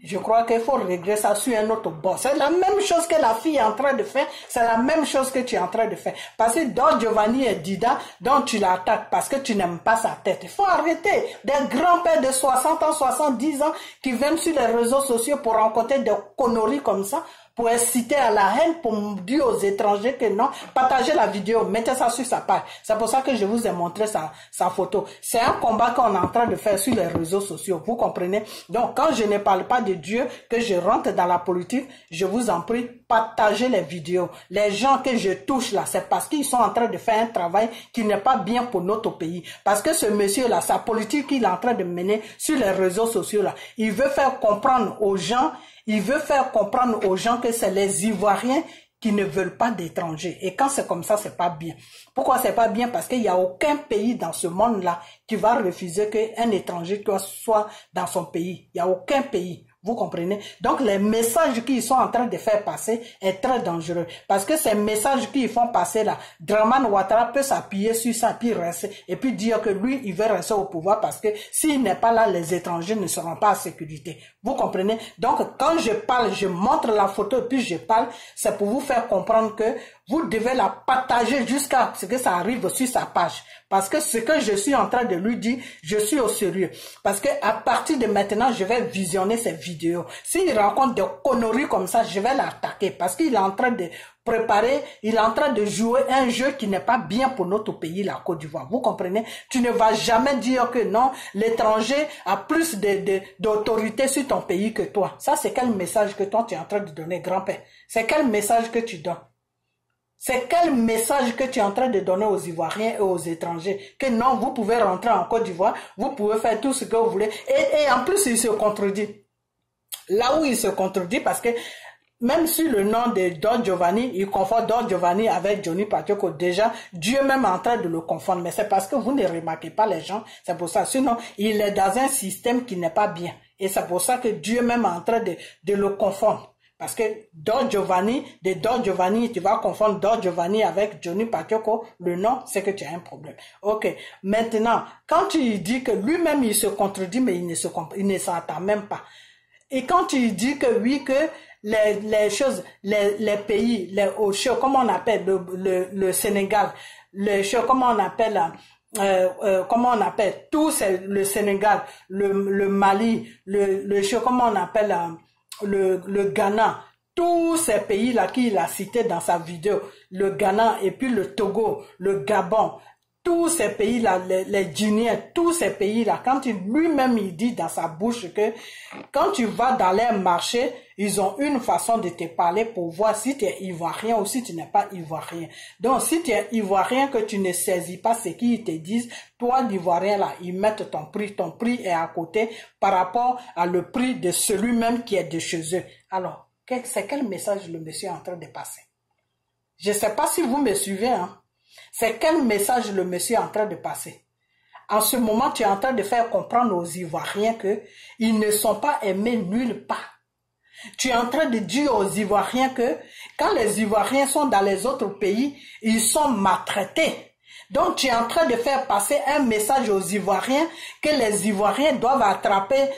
je crois qu'il faut régler ça sur un autre bord. C'est la même chose que la fille est en train de faire. C'est la même chose que tu es en train de faire. Parce que Don Giovanni est Dida, donc tu l'attaques parce que tu n'aimes pas sa tête. Il faut arrêter. Des grands-pères de 60 ans, 70 ans qui viennent sur les réseaux sociaux pour rencontrer des conneries comme ça, pour inciter à la haine, pour dire aux étrangers que non, partagez la vidéo, mettez ça sur sa page. C'est pour ça que je vous ai montré sa photo. C'est un combat qu'on est en train de faire sur les réseaux sociaux, vous comprenez? Donc, quand je ne parle pas de Dieu, que je rentre dans la politique, je vous en prie, partagez les vidéos. Les gens que je touche là, c'est parce qu'ils sont en train de faire un travail qui n'est pas bien pour notre pays. Parce que ce monsieur-là, sa politique qu'il est en train de mener sur les réseaux sociaux là, il veut faire comprendre aux gens que c'est les Ivoiriens qui ne veulent pas d'étrangers. Et quand c'est comme ça, c'est pas bien. Pourquoi c'est pas bien? Parce qu'il n'y a aucun pays dans ce monde-là qui va refuser qu'un étranger soit dans son pays. Il n'y a aucun pays. Vous comprenez? Donc, les messages qu'ils sont en train de faire passer est très dangereux. Parce que ces messages qu'ils font passer là, Dramane Ouattara peut s'appuyer sur ça, puis rester, et puis dire que lui, il veut rester au pouvoir parce que s'il n'est pas là, les étrangers ne seront pas en sécurité. Vous comprenez? Donc, quand je parle, je montre la photo, et puis je parle, c'est pour vous faire comprendre que vous devez la partager jusqu'à ce que ça arrive sur sa page. Parce que ce que je suis en train de lui dire, je suis au sérieux. Parce que à partir de maintenant, je vais visionner ces vidéos. S'il rencontre des conneries comme ça, je vais l'attaquer. Parce qu'il est en train de préparer, il est en train de jouer un jeu qui n'est pas bien pour notre pays, la Côte d'Ivoire. Vous comprenez? Tu ne vas jamais dire que non, l'étranger a plus d'autorité sur ton pays que toi. Ça, c'est quel message que toi, tu es en train de donner, grand-père? C'est quel message que tu donnes? C'est quel message que tu es en train de donner aux Ivoiriens et aux étrangers? Que non, vous pouvez rentrer en Côte d'Ivoire, vous pouvez faire tout ce que vous voulez. Et en plus, il se contredit. Là où il se contredit, parce que même sur le nom de Don Giovanni, il confond Don Giovanni avec Johnny Patioko. Déjà, Dieu même est en train de le confondre. Mais c'est parce que vous ne remarquez pas les gens. C'est pour ça. Sinon, il est dans un système qui n'est pas bien. Et c'est pour ça que Dieu même est en train de le confondre. Parce que Don Giovanni, tu vas confondre Don Giovanni avec Johnny Patioko, le nom, c'est que tu as un problème. Ok. Maintenant, quand tu dis que lui-même il se contredit, mais il ne s'entend même pas. Et quand tu dis que oui, que les choses, les pays, comment on appelle le Sénégal, comment on appelle tout c'est le Sénégal, le Mali, comment on appelle le Ghana, tous ces pays-là qu'il a cités dans sa vidéo, le Ghana et puis le Togo, le Gabon, tous ces pays-là, les Guinéens, tous ces pays-là, quand lui-même il dit dans sa bouche que quand tu vas dans les marchés, ils ont une façon de te parler pour voir si tu es ivoirien ou si tu n'es pas ivoirien. Donc, si tu es ivoirien que tu ne saisis pas ce qu'ils te disent, toi, l'ivoirien là, ils mettent ton prix est à côté par rapport à le prix de celui-même qui est de chez eux. Alors, c'est quel message le monsieur est en train de passer? Je ne sais pas si vous me suivez, hein. C'est quel message le monsieur est en train de passer? En ce moment, tu es en train de faire comprendre aux Ivoiriens que ils ne sont pas aimés nulle part. Tu es en train de dire aux Ivoiriens que quand les Ivoiriens sont dans les autres pays, ils sont maltraités. Donc, tu es en train de faire passer un message aux Ivoiriens que les Ivoiriens doivent attraper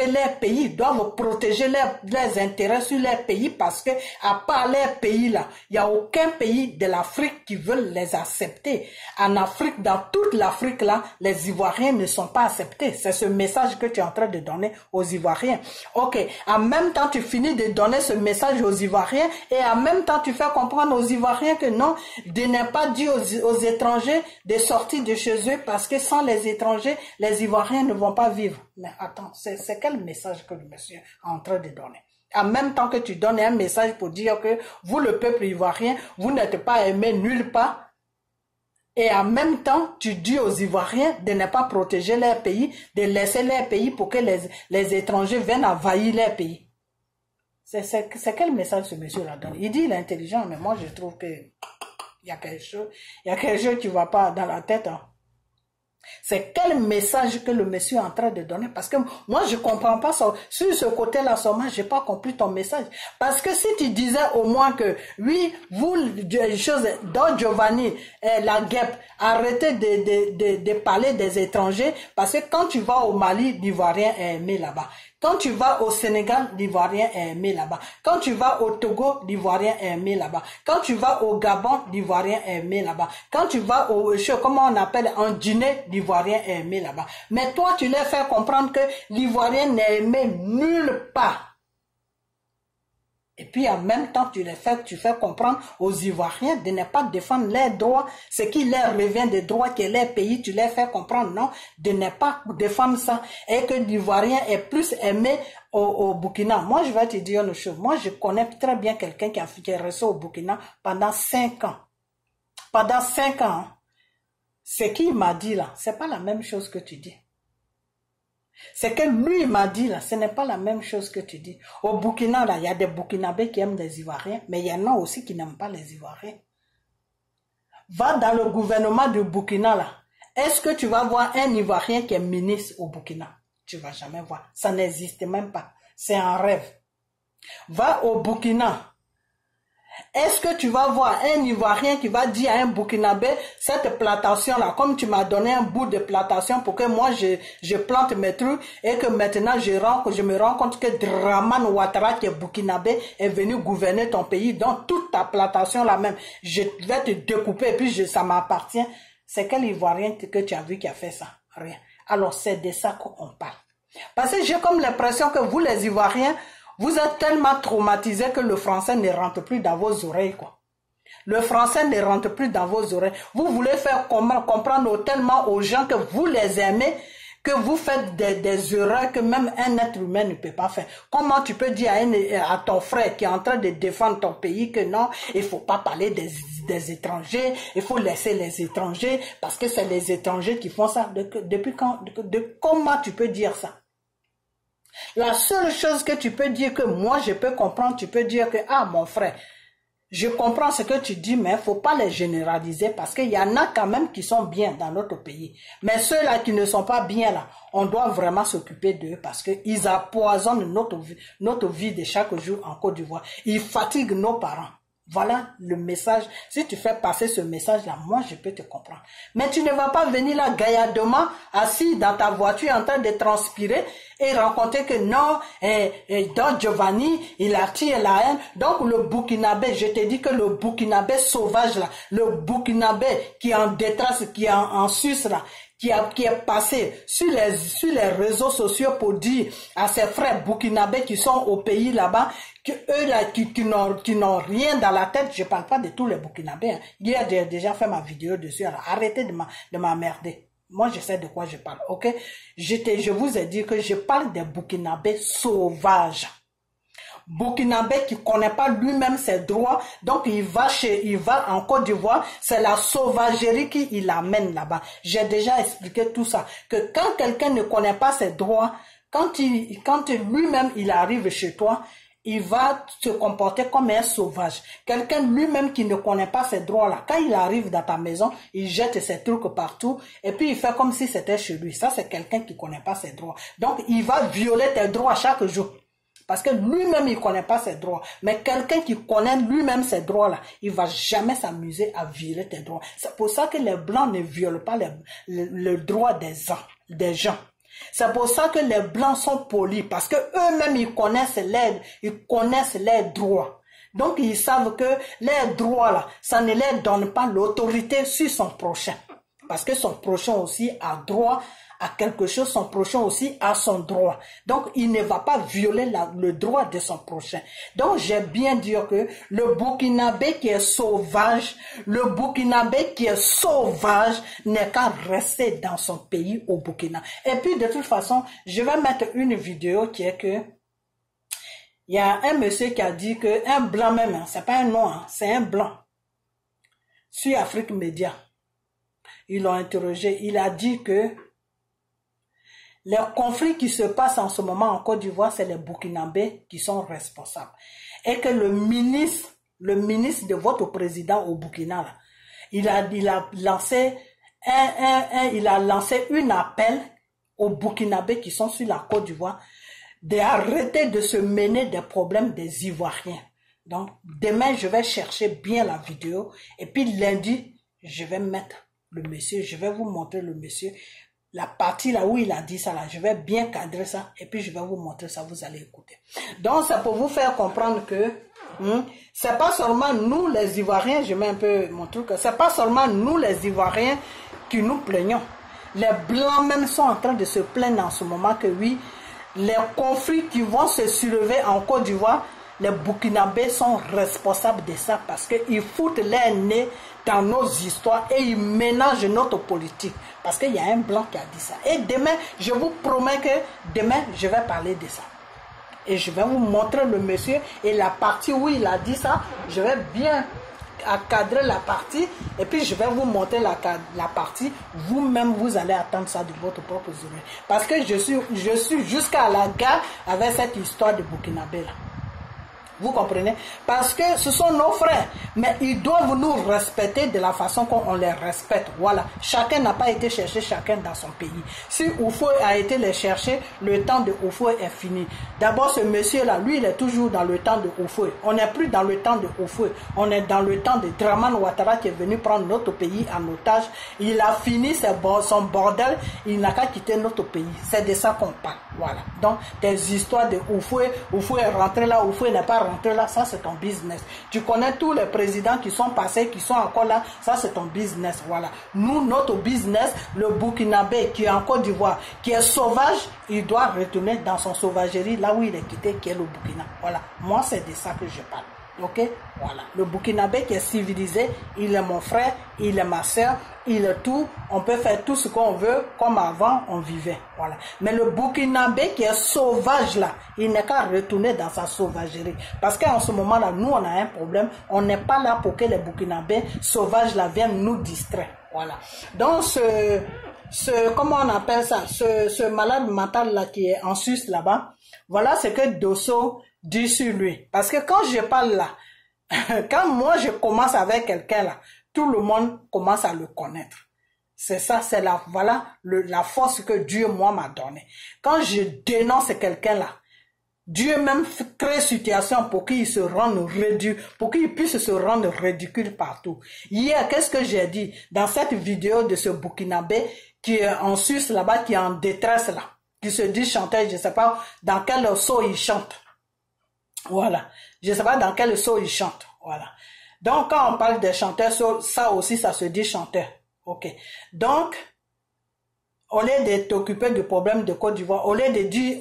leurs pays, doivent protéger leurs intérêts sur leurs pays parce que à part leurs pays là, il n'y a aucun pays de l'Afrique qui veut les accepter. En Afrique, dans toute l'Afrique là, les Ivoiriens ne sont pas acceptés. C'est ce message que tu es en train de donner aux Ivoiriens. Ok, en même temps tu finis de donner ce message aux Ivoiriens et en même temps tu fais comprendre aux Ivoiriens que non, de ne pas dire aux étrangers de sortir de chez eux parce que sans les étrangers, les Ivoiriens ne vont pas vivre. Mais attends, c'est quel message que le monsieur est en train de donner? En même temps que tu donnes un message pour dire que vous, le peuple ivoirien, vous n'êtes pas aimé nulle part. Et en même temps, tu dis aux Ivoiriens de ne pas protéger leur pays, de laisser leur pays pour que les étrangers viennent envahir leur pays. C'est quel message ce monsieur-là donne? Il dit il est intelligent, mais moi je trouve que il y a quelque chose qui ne va pas dans la tête, hein. C'est quel message que le monsieur est en train de donner? Parce que moi, je ne comprends pas ça. Sur ce côté-là, seulement, je n'ai pas compris ton message. Parce que si tu disais au moins que, oui, vous, Don Giovanni, la guêpe, arrêtez de parler des étrangers, parce que quand tu vas au Mali, l'Ivoirien est aimé là-bas. Quand tu vas au Sénégal, l'Ivoirien est aimé là-bas. Quand tu vas au Togo, l'Ivoirien est aimé là-bas. Quand tu vas au Gabon, l'Ivoirien est aimé là-bas. Quand tu vas comment on appelle, en Guinée, l'Ivoirien est aimé là-bas. Mais toi, tu leur fais comprendre que l'Ivoirien n'est aimé nulle part. Et puis en même temps, tu fais comprendre aux Ivoiriens de ne pas défendre leurs droits, ce qui leur revient des droits que leur pays, tu leur fais comprendre, non, de ne pas défendre ça. Et que l'Ivoirien est plus aimé au Burkina. Moi, je vais te dire une chose. Moi, je connais très bien quelqu'un qui est resté au Burkina pendant 5 ans. Pendant 5 ans, ce qu'il m'a dit là, c'est pas la même chose que tu dis. C'est que lui m'a dit là, ce n'est pas la même chose que tu dis. Au Burkina là, il y a des Burkinabés qui aiment les Ivoiriens, mais il y en a aussi qui n'aiment pas les Ivoiriens. Va dans le gouvernement du Burkina là. Est-ce que tu vas voir un Ivoirien qui est ministre au Burkina? tu ne vas jamais voir. Ça n'existe même pas. C'est un rêve. Va au Burkina. Est-ce que tu vas voir un Ivoirien qui va dire à un Burkinabé, cette plantation-là, comme tu m'as donné un bout de plantation pour que moi je plante mes trucs et que maintenant je me rends compte que Dramane Ouattara qui est Burkinabé est venu gouverner ton pays, donc toute ta plantation là même, je vais te découper et puis ça m'appartient. C'est quel Ivoirien que tu as vu qui a fait ça? Rien. Alors c'est de ça qu'on parle. Parce que j'ai comme l'impression que vous les Ivoiriens, vous êtes tellement traumatisés que le français ne rentre plus dans vos oreilles, quoi. Le français ne rentre plus dans vos oreilles. Vous voulez faire comprendre tellement aux gens que vous les aimez, que vous faites des erreurs que même un être humain ne peut pas faire. Comment tu peux dire à ton frère qui est en train de défendre ton pays que non, il faut pas parler des étrangers, il faut laisser les étrangers, parce que c'est les étrangers qui font ça. Depuis quand, comment tu peux dire ça? La seule chose que tu peux dire que moi je peux comprendre, tu peux dire que, ah mon frère, je comprends ce que tu dis, mais il ne faut pas les généraliser parce qu'il y en a quand même qui sont bien dans notre pays. Mais ceux-là qui ne sont pas bien là, on doit vraiment s'occuper d'eux parce qu'ils empoisonnent notre vie de chaque jour en Côte d'Ivoire. Ils fatiguent nos parents. Voilà le message. Si tu fais passer ce message-là, moi, je peux te comprendre. Mais tu ne vas pas venir là gaillardement, assis dans ta voiture en train de transpirer et rencontrer que non, Don Giovanni, il a tiré la haine. Donc, le Burkinabé, je te dis que le Burkinabé sauvage là, le Burkinabé qui est en détresse, qui est en Suisse là, qui est passé sur les réseaux sociaux pour dire à ses frères burkinabés qui sont au pays là-bas, que eux là, qui n'ont rien dans la tête, je parle pas de tous les burkinabés, hein. J'ai déjà fait ma vidéo dessus, alors arrêtez de m'emmerder. Moi, je sais de quoi je parle, ok? Je vous ai dit que je parle des burkinabés sauvages. Burkinabé qui connaît pas lui-même ses droits, donc il va en Côte d'Ivoire, c'est la sauvagerie qui l'amène là-bas. J'ai déjà expliqué tout ça, que quand quelqu'un ne connaît pas ses droits, quand lui-même il arrive chez toi, il va se comporter comme un sauvage. Quelqu'un lui-même qui ne connaît pas ses droits là, quand il arrive dans ta maison, il jette ses trucs partout et puis il fait comme si c'était chez lui. Ça, c'est quelqu'un qui connaît pas ses droits. Donc, il va violer tes droits chaque jour. Parce que lui-même, il ne connaît pas ses droits. Mais quelqu'un qui connaît lui-même ses droits-là, il ne va jamais s'amuser à violer tes droits. C'est pour ça que les Blancs ne violent pas le droit des gens. C'est pour ça que les Blancs sont polis. Parce que eux-mêmes, ils connaissent leurs droits. Donc, ils savent que leurs droits-là, ça ne leur donne pas l'autorité sur son prochain. Parce que son prochain aussi a droit à quelque chose, son prochain aussi a son droit. Donc, il ne va pas violer le droit de son prochain. Donc, j'aime bien dire que le Burkinabé qui est sauvage, n'est qu'à rester dans son pays au Burkina. Et puis, de toute façon, je vais mettre une vidéo qui est que il y a un monsieur qui a dit que un blanc même, hein, c'est pas un noir, hein, c'est un blanc. Sur Afrique Média, ils l'ont interrogé, il a dit que les conflits qui se passent en ce moment en Côte d'Ivoire, c'est les Burkinabés qui sont responsables. Et que le ministre de votre président au Burkina, là, il a lancé un appel aux Burkinabés qui sont sur la Côte d'Ivoire d'arrêter de se mener des problèmes des Ivoiriens. Donc, demain, je vais chercher bien la vidéo. Et puis lundi, je vais mettre le monsieur, je vais vous montrer le monsieur. La partie là où il a dit ça là, je vais bien cadrer ça et puis je vais vous montrer ça, vous allez écouter. Donc c'est pour vous faire comprendre que c'est pas seulement nous les Ivoiriens, je mets un peu mon truc, c'est pas seulement nous les Ivoiriens qui nous plaignons. Les Blancs même sont en train de se plaindre en ce moment que oui, les conflits qui vont se soulever en Côte d'Ivoire, les Burkinabés sont responsables de ça parce qu'ils foutent leur nez dans nos histoires et ils ménagent notre politique. Parce qu'il y a un blanc qui a dit ça. Et demain, je vous promets que demain, je vais parler de ça. Et je vais vous montrer le monsieur et la partie où il a dit ça. Je vais bien cadrer la partie et puis je vais vous montrer la partie. Vous-même, vous allez attendre ça de votre propre oreille. Parce que je suis jusqu'à la gare avec cette histoire de Burkinabé là. Vous comprenez? Parce que ce sont nos frères. Mais ils doivent nous respecter de la façon qu'on les respecte. Voilà. Chacun n'a pas été chercher chacun dans son pays. Si Oufoué a été les chercher, le temps de Oufoué est fini. D'abord, ce monsieur-là, lui, il est toujours dans le temps de Oufoué. On n'est plus dans le temps de Oufoué. On est dans le temps de Draman Ouattara qui est venu prendre notre pays en otage. Il a fini son bordel. Il n'a qu'à quitter notre pays. C'est de ça qu'on parle. Voilà. Donc, des histoires de Oufoué. Oufoué est rentré là, Oufoué n'est pas rentré là. Ça, c'est ton business. Tu connais tous les présidents qui sont passés, qui sont encore là. Ça, c'est ton business. Voilà. Nous, notre business, le Burkinabé qui est en Côte d'Ivoire, qui est sauvage, il doit retourner dans son sauvagerie, là où il est quitté, qui est le Burkina. Voilà. Moi, c'est de ça que je parle. Ok, voilà. Le Burkinabé qui est civilisé, il est mon frère, il est ma soeur, il est tout. On peut faire tout ce qu'on veut, comme avant on vivait. Voilà. Mais le Burkinabé qui est sauvage là, il n'est qu'à retourner dans sa sauvagerie. Parce qu'en ce moment-là, nous on a un problème. On n'est pas là pour que les Burkinabés sauvages là viennent nous distraire. Voilà. Donc comment on appelle ça, ce malade mental là qui est en Suisse là-bas, voilà ce que Dosso dit sur lui. Parce que quand je parle là, quand moi je commence avec quelqu'un là, tout le monde commence à le connaître. C'est ça, c'est voilà la force que Dieu moi m'a donnée. Quand je dénonce quelqu'un là, Dieu même crée situation pour qu'il se rende ridicule, pour qu'il puisse se rendre ridicule partout. Hier, qu'est-ce que j'ai dit dans cette vidéo de ce Burkinabé qui est en Suisse là-bas, qui est en détresse là, qui se dit chanteur, je ne sais pas dans quel saut il chante. Voilà. Je ne sais pas dans quel saut il chante. Voilà. Donc, quand on parle des chanteurs, ça aussi, ça se dit chanteur. Ok. Donc, au lieu de t'occuper du problème de Côte d'Ivoire, au lieu de dire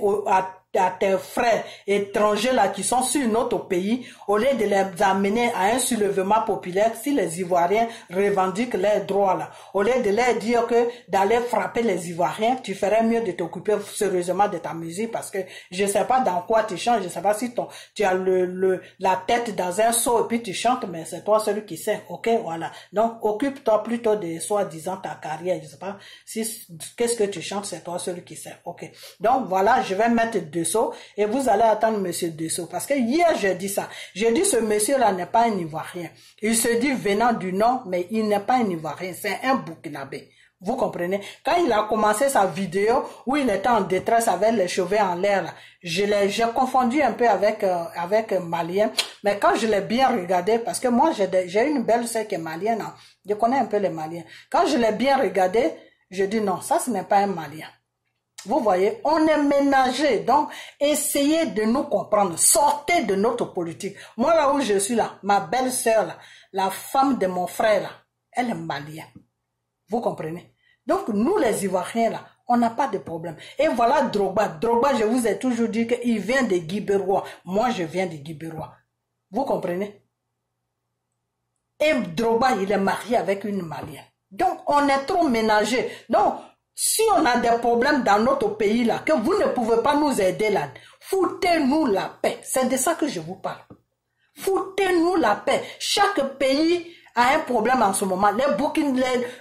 à tes frères étrangers là qui sont sur notre pays, au lieu de les amener à un soulèvement populaire, si les Ivoiriens revendiquent leurs droits là, au lieu de leur dire que d'aller frapper les Ivoiriens, tu ferais mieux de t'occuper sérieusement de ta musique, parce que je sais pas dans quoi tu chantes, je sais pas si tu as la tête dans un seau et puis tu chantes, mais c'est toi celui qui sait. Ok, voilà. Donc occupe-toi plutôt de soi-disant ta carrière, je sais pas si qu'est-ce que tu chantes, c'est toi celui qui sait. Ok. Donc voilà, je vais mettre Dessau et vous allez attendre monsieur Dessau, parce que hier j'ai dit ça. J'ai dit ce monsieur là n'est pas un Ivoirien. Il se dit venant du Nord, mais il n'est pas un Ivoirien, c'est un Burkinabé. Vous comprenez? Quand il a commencé sa vidéo où il était en détresse avec les cheveux en l'air, j'ai confondu un peu avec malien, mais quand je l'ai bien regardé, parce que moi j'ai une belle sœur qui est malienne, hein. Je connais un peu les Maliens. Quand je l'ai bien regardé, je dis non, ça ce n'est pas un Malien. Vous voyez, on est ménagé. Donc, essayez de nous comprendre. Sortez de notre politique. Moi, là où je suis là, ma belle-sœur, là, la femme de mon frère, là, elle est malienne. Vous comprenez? Donc, nous, les Ivoiriens, là, on n'a pas de problème. Et voilà Drogba. Drogba, je vous ai toujours dit qu'il vient de Guibérois. Moi, je viens de Guibérois. Vous comprenez? Et Drogba, il est marié avec une malienne. Donc, on est trop ménagé. Donc, si on a des problèmes dans notre pays là, que vous ne pouvez pas nous aider là, foutez-nous la paix. C'est de ça que je vous parle. Foutez-nous la paix. Chaque pays a un problème en ce moment.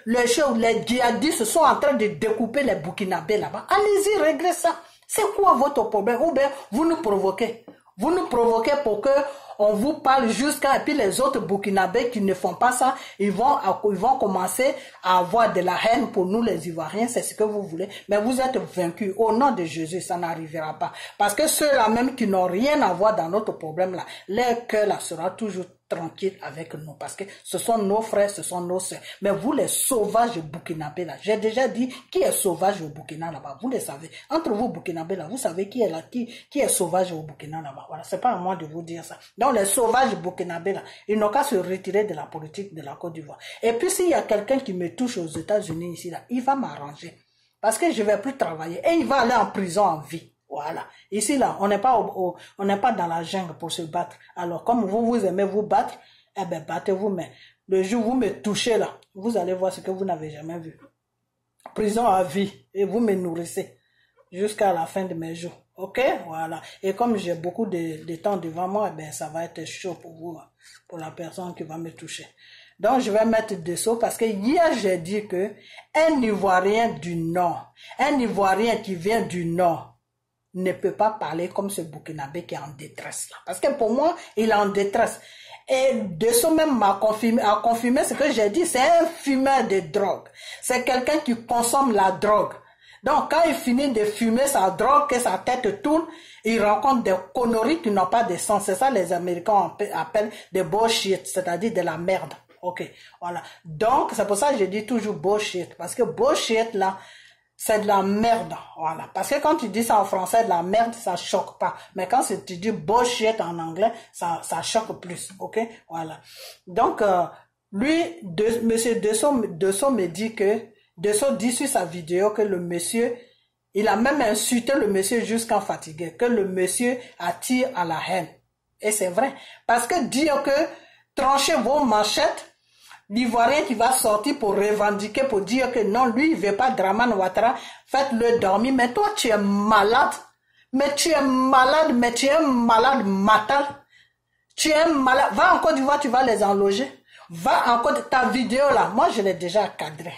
Les djihadistes sont en train de découper les Burkinabés là-bas. Allez-y, réglez ça. C'est quoi votre problème? Ou bien vous nous provoquez. Vous nous provoquez pour que on vous parle jusqu'à, et puis les autres Burkinabés qui ne font pas ça, ils vont commencer à avoir de la haine pour nous les Ivoiriens, c'est ce que vous voulez. Mais vous êtes vaincus. Au nom de Jésus, ça n'arrivera pas. Parce que ceux-là même qui n'ont rien à voir dans notre problème là, leur cœur là sera toujours tranquille avec nous, parce que ce sont nos frères, ce sont nos sœurs. Mais vous les sauvages burkinabés là, j'ai déjà dit qui est sauvage au Burkina là-bas, vous le savez. Entre vous burkinabés là, vous savez qui est là, qui est sauvage au Burkina là-bas. Voilà, c'est pas à moi de vous dire ça. Donc les sauvages burkinabés là, ils n'ont qu'à se retirer de la politique de la Côte d'Ivoire. Et puis s'il y a quelqu'un qui me touche aux États-Unis ici là, il va m'arranger, parce que je vais plus travailler et il va aller en prison en vie. Voilà. Ici, là, on n'est pas dans la jungle pour se battre. Alors, comme vous aimez vous battre, eh ben, battez-vous, mais le jour où vous me touchez, là, vous allez voir ce que vous n'avez jamais vu. Prison à vie, et vous me nourrissez jusqu'à la fin de mes jours. Ok? Voilà. Et comme j'ai beaucoup de temps devant moi, eh ben, ça va être chaud pour vous, pour la personne qui va me toucher. Donc, je vais mettre Dessau parce que hier, j'ai dit que un Ivoirien du Nord, un Ivoirien qui vient du Nord, ne peut pas parler comme ce Burkinabé qui est en détresse là. Parce que pour moi, il est en détresse. Et Desso même a confirmé ce que j'ai dit, c'est un fumeur de drogue. C'est quelqu'un qui consomme la drogue. Donc quand il finit de fumer sa drogue, que sa tête tourne, il rencontre des conneries qui n'ont pas de sens. C'est ça les Américains appellent des bullshit, c'est-à-dire de la merde. Ok, voilà. Donc c'est pour ça que je dis toujours bullshit, parce que bullshit là, c'est de la merde, voilà. Parce que quand tu dis ça en français, de la merde, ça choque pas. Mais quand tu dis bullshit en anglais, ça choque plus, ok, voilà. Donc, lui, monsieur Desso me dit que, Desso dit sur sa vidéo que le monsieur, il a même insulté le monsieur jusqu'en fatigué, que le monsieur attire à la haine. Et c'est vrai. Parce que dire que tranchez vos manchettes, l'Ivoirien qui va sortir pour revendiquer, pour dire que non, lui, il veut pas Dramane Ouattara, faites-le dormir. Mais toi, tu es malade. Mais tu es malade mental. Tu es malade. Va en Côte d'Ivoire, tu vas les enloger. Va en Côte, ta vidéo là, moi je l'ai déjà cadré.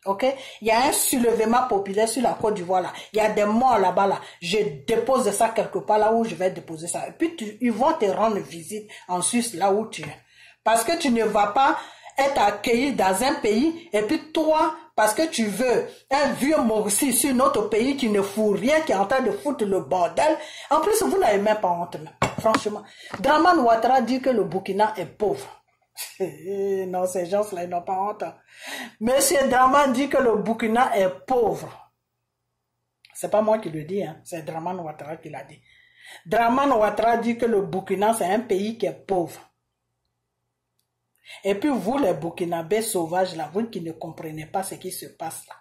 Ok? Il y a un soulèvement populaire sur la Côte d'Ivoire là. Il y a des morts là-bas là. Je dépose ça quelque part là où je vais déposer ça. Et puis ils vont te rendre visite en Suisse là où tu es. Parce que tu ne vas pas être accueilli dans un pays et puis toi, parce que tu veux un vieux Morsi sur notre pays qui ne fout rien, qui est en train de foutre le bordel. En plus, vous n'avez même pas honte, franchement. Dramane Ouattara dit que le Burkina est pauvre. Non, ces gens-là, ils n'ont pas honte. Monsieur Dramane dit que le Burkina est pauvre. C'est pas moi qui le dis, hein. C'est Dramane Ouattara qui l'a dit. Dramane Ouattara dit que le Burkina, c'est un pays qui est pauvre. Et puis vous, les Burkinabés sauvages, là, vous qui ne comprenez pas ce qui se passe là,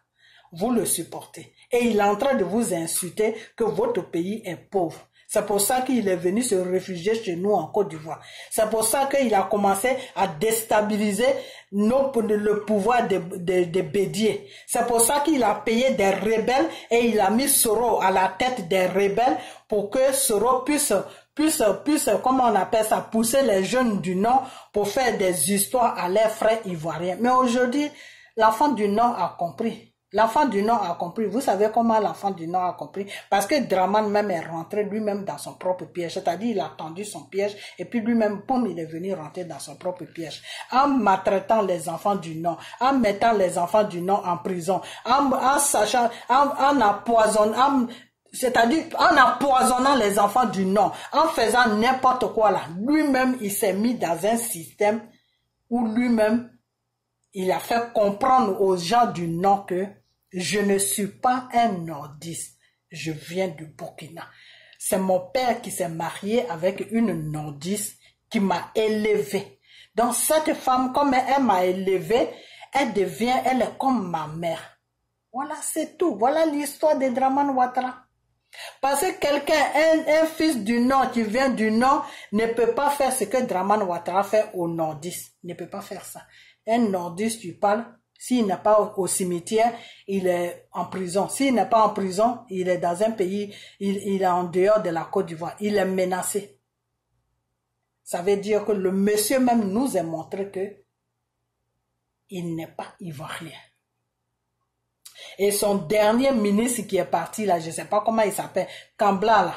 vous le supportez. Et il est en train de vous insulter que votre pays est pauvre. C'est pour ça qu'il est venu se réfugier chez nous en Côte d'Ivoire. C'est pour ça qu'il a commencé à déstabiliser le pouvoir des Bédiers. C'est pour ça qu'il a payé des rebelles et il a mis Soro à la tête des rebelles pour que Soro puisse, comment on appelle ça, pousser les jeunes du Nord pour faire des histoires à leurs frères ivoiriens. Mais aujourd'hui, l'enfant du Nord a compris. L'enfant du Nord a compris. Vous savez comment l'enfant du Nord a compris? Parce que Dramane même est rentré lui-même dans son propre piège. C'est-à-dire, il a tendu son piège et puis lui-même, boum, il est venu rentrer dans son propre piège. En maltraitant les enfants du Nord, en mettant les enfants du Nord en prison, en sachant, en empoisonnant, c'est-à-dire en empoisonnant les enfants du Nord, en faisant n'importe quoi là. Lui-même, il s'est mis dans un système où lui-même, il a fait comprendre aux gens du Nord que je ne suis pas un nordiste, je viens du Burkina. C'est mon père qui s'est marié avec une nordiste qui m'a élevé. Donc cette femme, comme elle m'a élevé, elle est comme ma mère. Voilà, c'est tout. Voilà l'histoire de Dramane Ouattara. Parce que quelqu'un, un fils du Nord qui vient du Nord, ne peut pas faire ce que Dramane Ouattara fait aux nordistes. Il ne peut pas faire ça. Un nordiste, tu parles, s'il n'est pas au cimetière, il est en prison. S'il n'est pas en prison, il est dans un pays, il est en dehors de la Côte d'Ivoire. Il est menacé. Ça veut dire que le monsieur même nous a montré que il n'est pas ivoirien. Et son dernier ministre qui est parti là, je ne sais pas comment il s'appelle, Kambla là.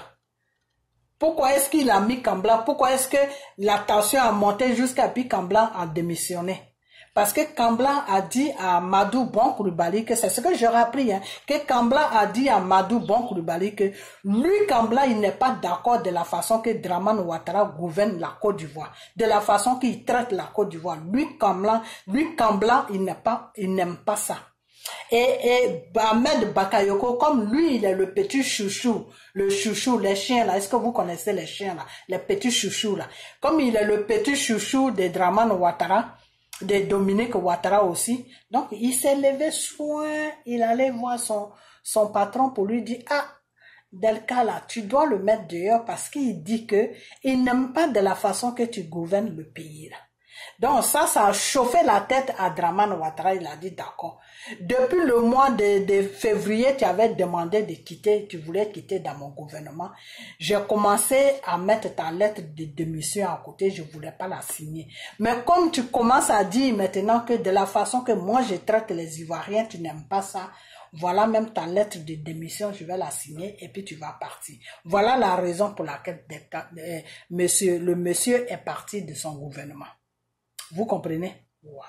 Pourquoi est-ce qu'il a mis Kambla? Pourquoi est-ce que la tension a monté jusqu'à puis Kambla a démissionné? Parce que Kambla a dit à Madou Bon Coulibaly, que c'est ce que j'aurais appris, hein, que Kambla a dit à Madou Bon Coulibaly que lui, Kambla, il n'est pas d'accord de la façon que Dramane Ouattara gouverne la Côte d'Ivoire, de la façon qu'il traite la Côte d'Ivoire. Lui, Kambla, il n'aime pas ça. Et Ahmed Bakayoko, comme lui, il est le petit chouchou, les chiens là, est-ce que vous connaissez les chiens là, les petits chouchous là, comme il est le petit chouchou de Dramane Ouattara, de Dominique Ouattara aussi, donc il s'est levé soin, il allait voir son patron pour lui dire, ah, Delka là, tu dois le mettre dehors parce qu'il dit que il n'aime pas de la façon que tu gouvernes le pays là. Donc ça a chauffé la tête à Dramane Ouattara, il a dit d'accord. Depuis le mois de février, tu avais demandé de quitter, tu voulais quitter dans mon gouvernement. J'ai commencé à mettre ta lettre de démission à côté, je voulais pas la signer. Mais comme tu commences à dire maintenant que de la façon que moi je traite les Ivoiriens, tu n'aimes pas ça, voilà même ta lettre de démission, je vais la signer et puis tu vas partir. Voilà la raison pour laquelle le monsieur est parti de son gouvernement. Vous comprenez? Voilà.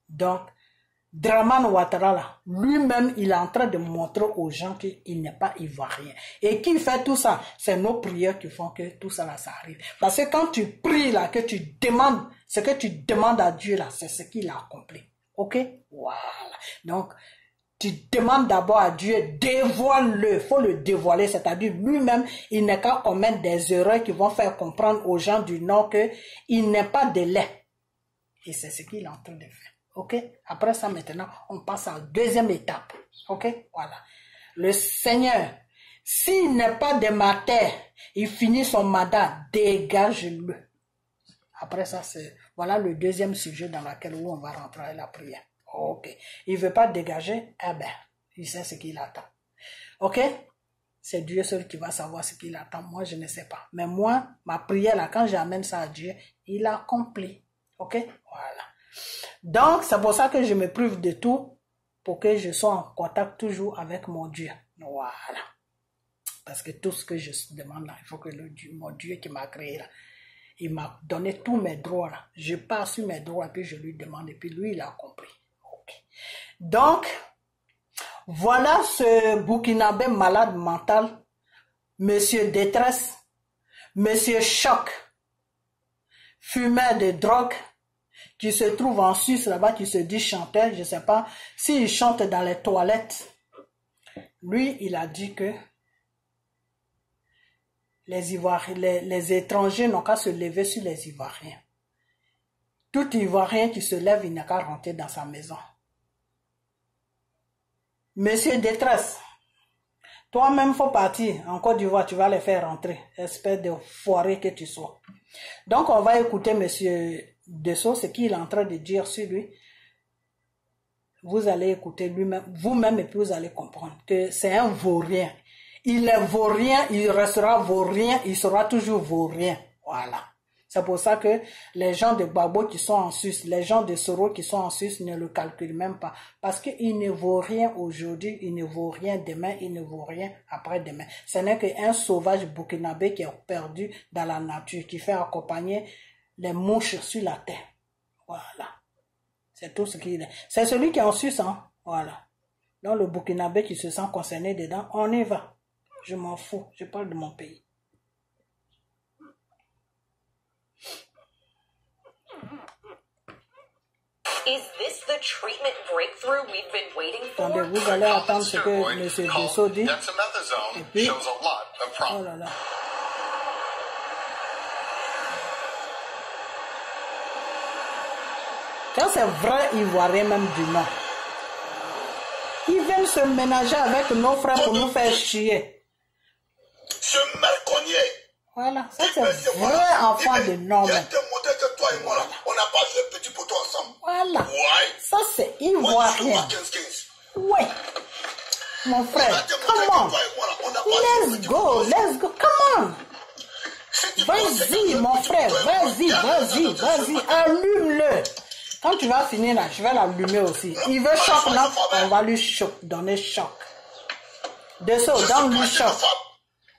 Donc, Dramane Ouattara, là, lui-même, il est en train de montrer aux gens qu'il n'est pas ivoirien. Et qui fait tout ça? C'est nos prières qui font que tout ça, là, ça arrive. Parce que quand tu pries, là, que tu demandes, ce que tu demandes à Dieu, là, c'est ce qu'il a accompli. Ok? Voilà. Donc, tu demandes d'abord à Dieu, dévoile-le. Il faut le dévoiler, c'est-à-dire lui-même, il n'est qu'à commettre des erreurs qui vont faire comprendre aux gens du Nord qu'il n'est pas de lait. Et c'est ce qu'il est en train de faire. Ok? Après ça, maintenant, on passe à la deuxième étape. Ok? Voilà. Le Seigneur, s'il n'est pas de ma terre, il finit son mandat, dégage-le. Après ça, c'est, voilà le deuxième sujet dans lequel on va rentrer à la prière. Ok. Il ne veut pas dégager, eh ben, il sait ce qu'il attend. Ok? C'est Dieu seul qui va savoir ce qu'il attend. Moi, je ne sais pas. Mais moi, ma prière, là, quand j'amène ça à Dieu, il a accompli. Ok? Voilà. Donc, c'est pour ça que je me prive de tout pour que je sois en contact toujours avec mon Dieu. Voilà. Parce que tout ce que je demande là, il faut que mon Dieu qui m'a créé là, il m'a donné tous mes droits là. Je passe sur mes droits et puis je lui demande et puis lui, il a compris. Ok. Donc, voilà ce Burkinabé malade mental, Monsieur Détresse, Monsieur Choc, fumeur de drogue, qui se trouve en Suisse là-bas, qui se dit chanteur, je ne sais pas, s'il chante dans les toilettes, lui, il a dit que les étrangers n'ont qu'à se lever sur les Ivoiriens. Tout Ivoirien qui se lève, il n'a qu'à rentrer dans sa maison. Monsieur Détresse, toi-même, faut partir en Côte d'Ivoire, tu vas les faire rentrer, espèce de foiré que tu sois. Donc, on va écouter Monsieur Dessau, ce qu'il est en train de dire sur lui. Vous allez écouter lui-même, vous-même, et puis vous allez comprendre que c'est un vaurien. Il est vaurien, il restera vaurien, il sera toujours vaurien. Voilà. C'est pour ça que les gens de Gbagbo qui sont en Suisse, les gens de Soro qui sont en Suisse ne le calculent même pas. Parce qu'il ne vaut rien aujourd'hui, il ne vaut rien demain, il ne vaut rien après-demain. Ce n'est qu'un sauvage burkinabé qui est perdu dans la nature, qui fait accompagner les mouches sur la terre. Voilà. C'est tout ce qu'il est. C'est celui qui est en Suisse, hein. Voilà. Donc le burkinabé qui se sent concerné dedans, on y va. Je m'en fous. Je parle de mon pays. Is this the treatment breakthrough we've been waiting for? Attendez, vous allez attendre ce que M. Dessau dit. Et puis, oh là là. Ça, c'est vrai Ivoirien même du Nord. Ils viennent se ménager avec nos frères pour nous faire chier. Ce marconnier. Voilà, ça c'est vrai enfant de Nord. Il y a des modèles que toi et moi là, on n'a pas fait petit poteau ensemble. Voilà. Ouais. Ça c'est Ivoirien. Ouais. Mon frère, come on. Let's go, come on. Vas-y, mon frère, vas-y, allume-le. Quand tu vas finir là, je vais l'allumer aussi. Il veut choc là, on va lui donner choc. Dessous, donne-lui choc.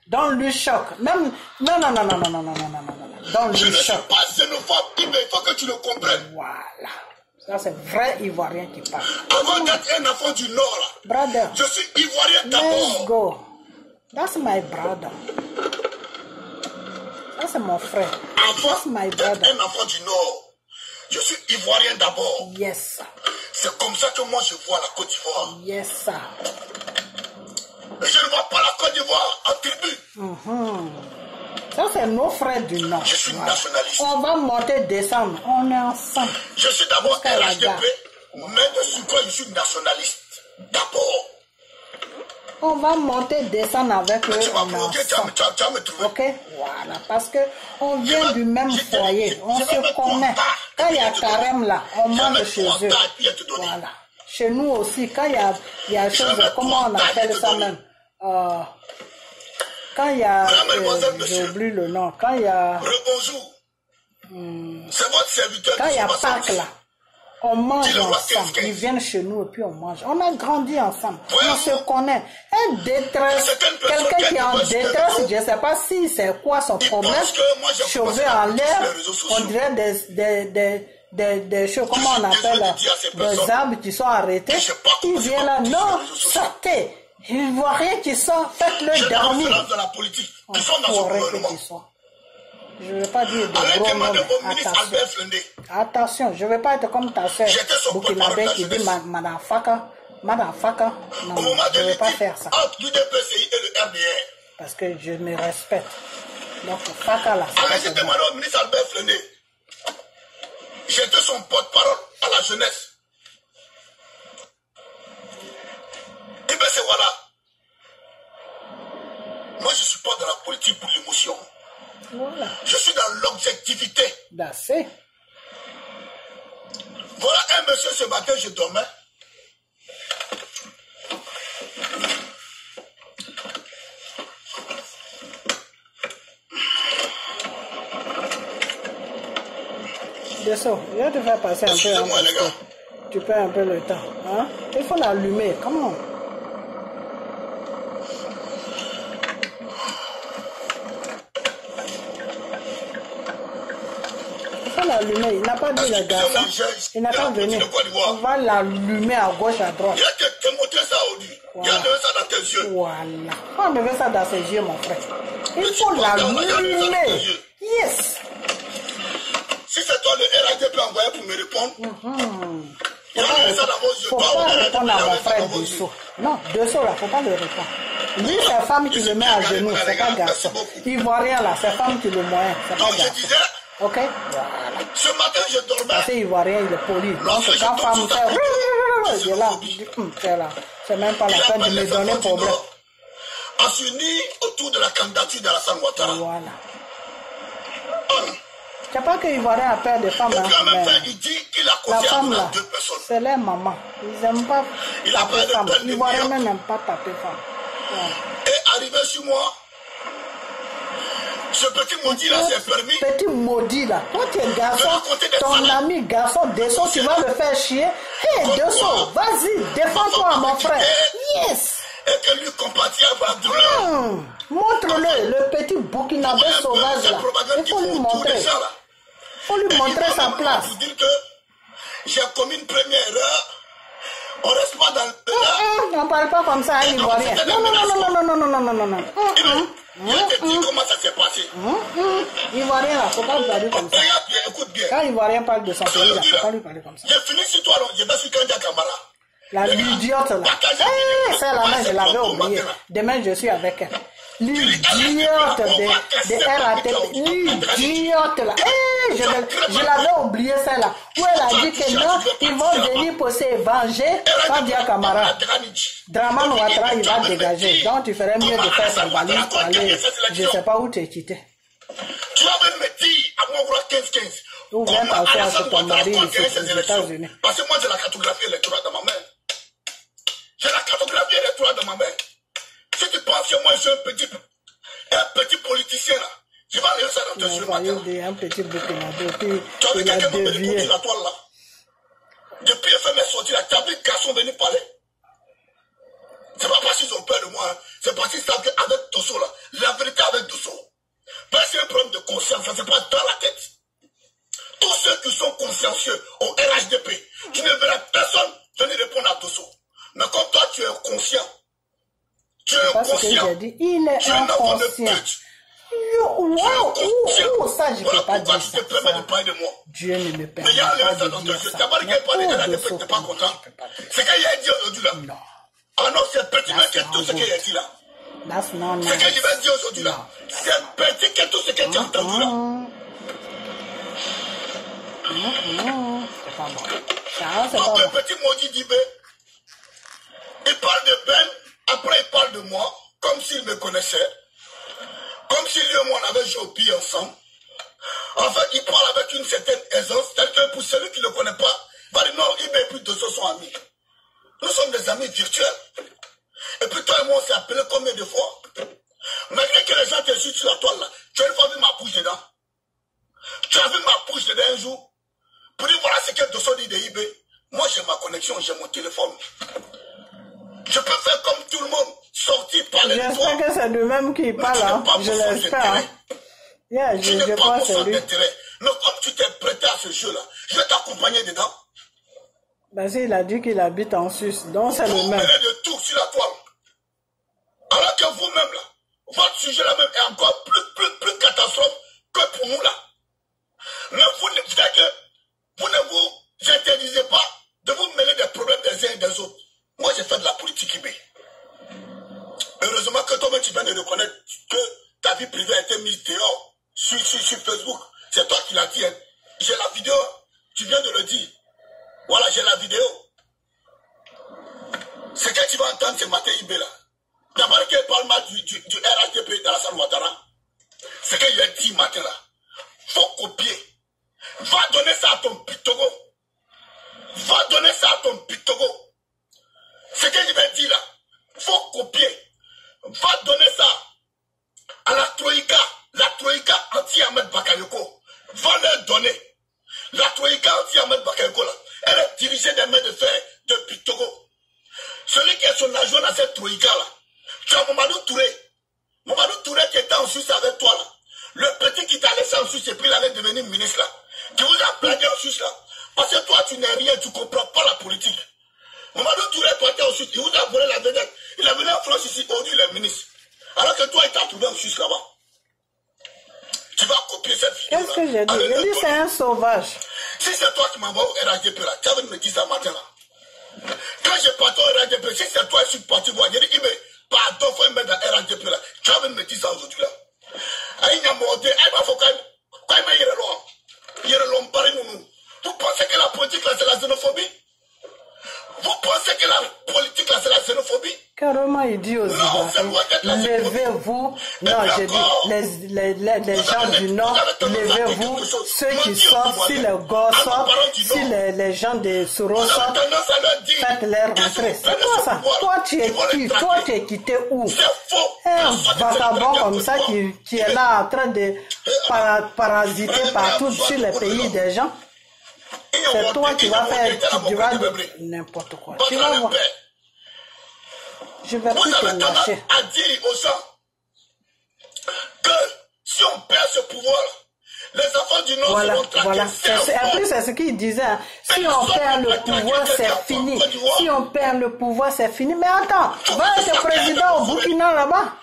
Donne-lui choc. Même, non. Donne-lui choc. Je ne suis pas xénophobe, il faut que tu le comprennes. Voilà. Ça c'est vrai Ivoirien qui parle. Avant d'être un enfant du Nord là, brother, je suis Ivoirien d'abord. Let's go. That's my brother. Ça c'est mon frère. Avant d'être un enfant du Nord, je suis Ivoirien d'abord. Yes. C'est comme ça que moi je vois la Côte d'Ivoire. Yes, sir. Et je ne vois pas la Côte d'Ivoire en tribu. Ça, c'est nos frères du Nord. Je suis nationaliste. On va monter, descendre. On est ensemble. Je suis d'abord RHDP, mais de ce quoi je suis nationaliste. D'abord. On va monter, descendre avec eux. Tu vas me trouver. Ok? Voilà. Parce que on vient du même foyer. On se connaît. Quand il y a carême là, on mange chez eux. Voilà. Chez nous aussi, quand il y a chose, comment on appelle ça même? Quand il y a, j'ai oublié le nom, quand il y a, Rebonjour. C'est votre serviteur. Quand il y a Pâques là, On mange ensemble. Ils viennent chez nous et puis on mange. On a grandi ensemble. On se connaît. Un détresse, quelqu'un qui est en détresse, je ne sais pas si c'est quoi son problème. Cheveux en l'air, on dirait des choses, comment on appelle, des arbres qui sont arrêtés. Ils viennent là, non, sortez. Ils ne voient rien qui sort, faites-le dormir. On pourrait qu'ils soient. Je ne vais pas dire de gros noms. Attention, je ne vais pas être comme ta soeur burkinabé qui dit madafaka. Madafaka. Non, je ne vais pas faire ça. Parce que je me respecte. Donc, faka là. J'ai demandé au ministre Albert Fleury. J'étais son porte-parole à la jeunesse. Et bien c'est voilà. Moi je ne suis pas dans la politique pour l'émotion. Voilà. Je suis dans l'objectivité. D'assez. Voilà un monsieur ce matin, je dormais. Dessous, je vais te faire passer un peu. Excusez-moi les gars. Tu perds un peu le temps. Hein? Il faut l'allumer. Comment? L'allumer. Il n'a pas dit le garçon. Il n'a pas venu. On va l'allumer à gauche, à droite. Il y a quelqu'un montré ça aujourd'hui. Il y a enlevé ça dans tes yeux. Voilà. On enlever ça dans ses yeux, mon frère. Il faut l'allumer. Yes. Si c'est toi, le RAD peut envoyer pour me répondre. Il y a enlevé ça dans vos yeux. Faut pas répondre à mon frère Dessous. Non, Dessous là, faut pas le répondre. Lui, c'est femme qui le met à genoux, c'est pas garçon. Il voit rien là, c'est femme qui le moyen, c'est pas garçon. Ok? Voilà. Ce matin, je dormais. Parce qu'il voit rien, il est poli. Donc, quand femme fait, il est là. C'est là. C'est même pas la peine de me donner problème. On s'unit autour de la candidature d'Alassane Ouattara. Voilà. C'est pas qu'il voit rien à faire des femmes. Et puis en même temps, il dit qu'il a La conseillé femme à là, deux personnes. c'est leur maman. Ils n'aiment pas taper femme. Ils voient rien même pas taper femme. Voilà. Et arrivé sur moi, ce petit maudit là s'est permis. Petit maudit là, toi tu es garçon, ton ami garçon, Dessous, tu vas le faire chier. Hé, Dessous, vas-y, défends-toi mon frère. Yes. Et que lui compatit à douleur. Montre-le, le petit burkinabé sauvage là. Il faut lui montrer. Il faut lui montrer sa place. Pour dire que j'ai commis une première erreur. On reste pas dans le... On parle pas comme ça à l'Ivoirien. Non. Je te dis comment ça s'est passé. Ivoirien là, faut pas lui parler comme ça. Regarde bien, écoute bien. Quand l'Ivoirien parle de son pays là, faut pas lui parler comme ça. J'ai fini sur toi, je vais sur Kanda Kamara. La l'idiote là. Celle-là, je l'avais oublié. Demain, je suis avec elle. L'idiote de RAT. L'idiote là. Je l'avais oublié celle-là. Où elle a dit que non, ils vont venir pour se venger. Quand Dia Kamara. Draman Ouattara, il va dégager. Donc, tu ferais mieux de faire ta valise pour aller. Je ne sais pas où tu es quitté. Tu vas même me dire, à moi, 15-15. Ou bien t'asseoir sur ton mari aux États-Unis. Parce que moi, j'ai la cartographie électorale dans ma main. J'ai la cartographie électorale dans ma main. Si tu penses que moi, je suis un petit politicien, là, je vais aller ça dans tes yeux matin. Un petit burkinabé, puis tu as vu il a quelqu'un me venir dévié. contre la toile, là. Depuis FM est sorti, là, tu as vu le garçon venir parler. C'est pas parce qu'ils ont peur de moi, hein. C'est parce qu'ils savent qu'avec Dosso, là, la vérité avec Dosso. Ben, c'est un problème de conscience, ça se passe dans la tête. Tous ceux qui sont consciencieux au RHDP, tu ne verras personne venir répondre à Dosso. Mais comme toi, tu es conscient. Tu es inconscient. Il est inconscient. Wow, ça, je ne peux pas dire ça. Dieu ne me permet pas de dire ça. C'est pas content. C'est qu'il a dit aujourd'hui là. Non. Ah non, c'est pertinent que tout ce qu'il a dit là. That's not nice. C'est qu'il va dire aujourd'hui là. C'est pertinent que tout ce que tu as entendu là. C'est pas bon. C'est Donc pas le bon. petit maudit d'Ibé, il parle de Ben, après il parle de moi, comme s'il me connaissait, comme si lui et moi on avait joué au pied ensemble. En fait, il parle avec une certaine aisance, c'est-à-dire que pour celui qui ne le connaît pas, il va dire non, Ibé et puis Dosso sont amis. Nous sommes des amis virtuels. Et puis toi et moi on s'est appelé combien de fois? Malgré que les gens te suivent sur la toile là, tu as une fois vu ma bouche dedans. Tu as vu ma bouche dedans un jour? pour dire voilà ce que Dosso dit de IB. Moi j'ai ma connexion, j'ai mon téléphone. Je peux faire comme tout le monde, sortir, parler de toi. J'espère que c'est lui-même qui parle, hein. Je l'espère. Yeah, je pense que c'est lui. Mais comme tu t'es prêté à ce jeu-là, je vais t'accompagner dedans. Parce qu'il a dit qu'il habite en Suisse, donc c'est le même. Vous menez le tour sur la toile. Alors que vous-même, là, votre sujet-là même est encore plus catastrophe que pour nous, là. Mais vous ne vous interdisez pas de vous mêler des problèmes des uns et des autres. Moi, j'ai fait de la politique IB. Heureusement que toi-même, tu viens de reconnaître que ta vie privée a été mise dehors sur Facebook. C'est toi qui l'as dit. Hein. J'ai la vidéo. Tu viens de le dire. Voilà, j'ai la vidéo. Ce que tu vas entendre ce matin, IB, là. D'abord qu'il parle mal du RHDP d'Alassane Ouattara. Ce qu'il a dit matin, là. Faut copier. Va donner ça à ton Pitogo. Va donner ça à ton Pitogo. Ce que je vais dire là, faut copier. Va donner ça à la Troïka anti-Ahmed Bakayoko. Va leur donner. La Troïka anti-Ahmed Bakayoko là, elle est dirigée des mains de fer depuis Togo. Celui qui est son adjoint à cette Troïka là, tu as Mamadou Touré. Mamadou Touré qui était en Suisse avec toi là. Le petit qui t'a laissé en Suisse et puis il allait devenir ministre là. Qui vous a plagué en Suisse là. Parce que toi tu n'es rien, tu ne comprends pas la politique. Mamadou Touré partait en Suisse, il vous a volé la vedette. Il est venu en France ici, aujourd'hui il est ministre. Alors que toi il t'a trouvé en Suisse là-bas. Tu vas copier cette vidéo. Qu'est-ce que j'ai dit? J'ai dit c'est un sauvage. Si c'est toi qui m'envoies au RHDP là, tu avais me dire ça matin là. Quand j'ai parti au RHDP, si c'est toi qui suis parti voir, j'ai dit, mais pardon, il faut me mettre dans le RHDP là. Tu avais me dire ça aujourd'hui là. Il y a monté, il va faut quand même y a l'homme parler nous. Vous pensez que la politique là c'est la xénophobie? Vous pensez que la politique là c'est la xénophobie? Carrément, il dit aux Ivoiriens, levez-vous, non, j'ai dit, les gens du Nord, levez-vous, ceux qui sortent, si les gosses sortent, si les gens de Soros sortent, faites-les rentrer. C'est quoi ça? Toi, tu es qui? Toi, tu es quitté où? Un vagabond comme ça qui est là en train de parasiter partout sur les pays des gens. C'est toi qui vas faire, tu vas n'importe quoi. Tu vas voir. Je vais plus te lâcher. À dire aux gens que si on perd ce pouvoir, les enfants du Nord seront traqués. Voilà. En plus, c'est ce qu'il disait. Hein. Si on perd le pouvoir, c'est fini. Si on perd le pouvoir, c'est fini. Mais attends, va être président au Burkina là-bas.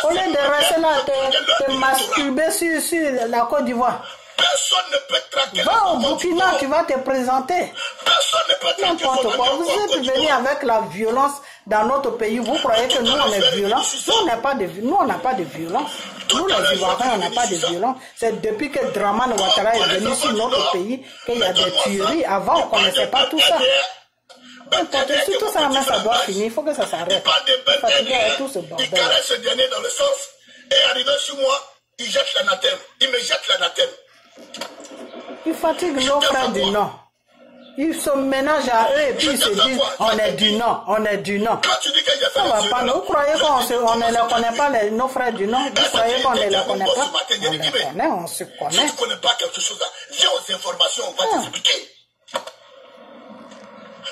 Au lieu de rester là, te masturber sur la Côte d'Ivoire. Personne ne peut traquer. Va au Burkina, tu vas te présenter. Personne ne peut traquer. N'importe quoi. Vous êtes venus avec la violence dans notre pays. Vous croyez que nous, on est violents? Nous, on n'a pas de violence. Nous, les Ivoiriens, on n'a pas de violence. C'est depuis que Dramane Ouattara est venu sur notre pays qu'il y a des tueries. Avant, on ne connaissait pas tout ça. Si tout ça, ça doit finir. Il faut que ça s'arrête. Il caresse ce dernier dans le sens. Et arrivé sur moi, il jette l'anathème. Il me jette l'anathème. Il fatigue nos frères du Nord. Ils se ménagent à eux et puis ils se disent on est du Nord, on est du Nord. Ça va pas. Vous croyez qu'on ne les connaît pas, nos frères du Nord? Vous croyez qu'on ne les connaît pas? On les connaît, on se connaît. Si tu ne connais pas quelque chose, viens aux informations, on va t'expliquer.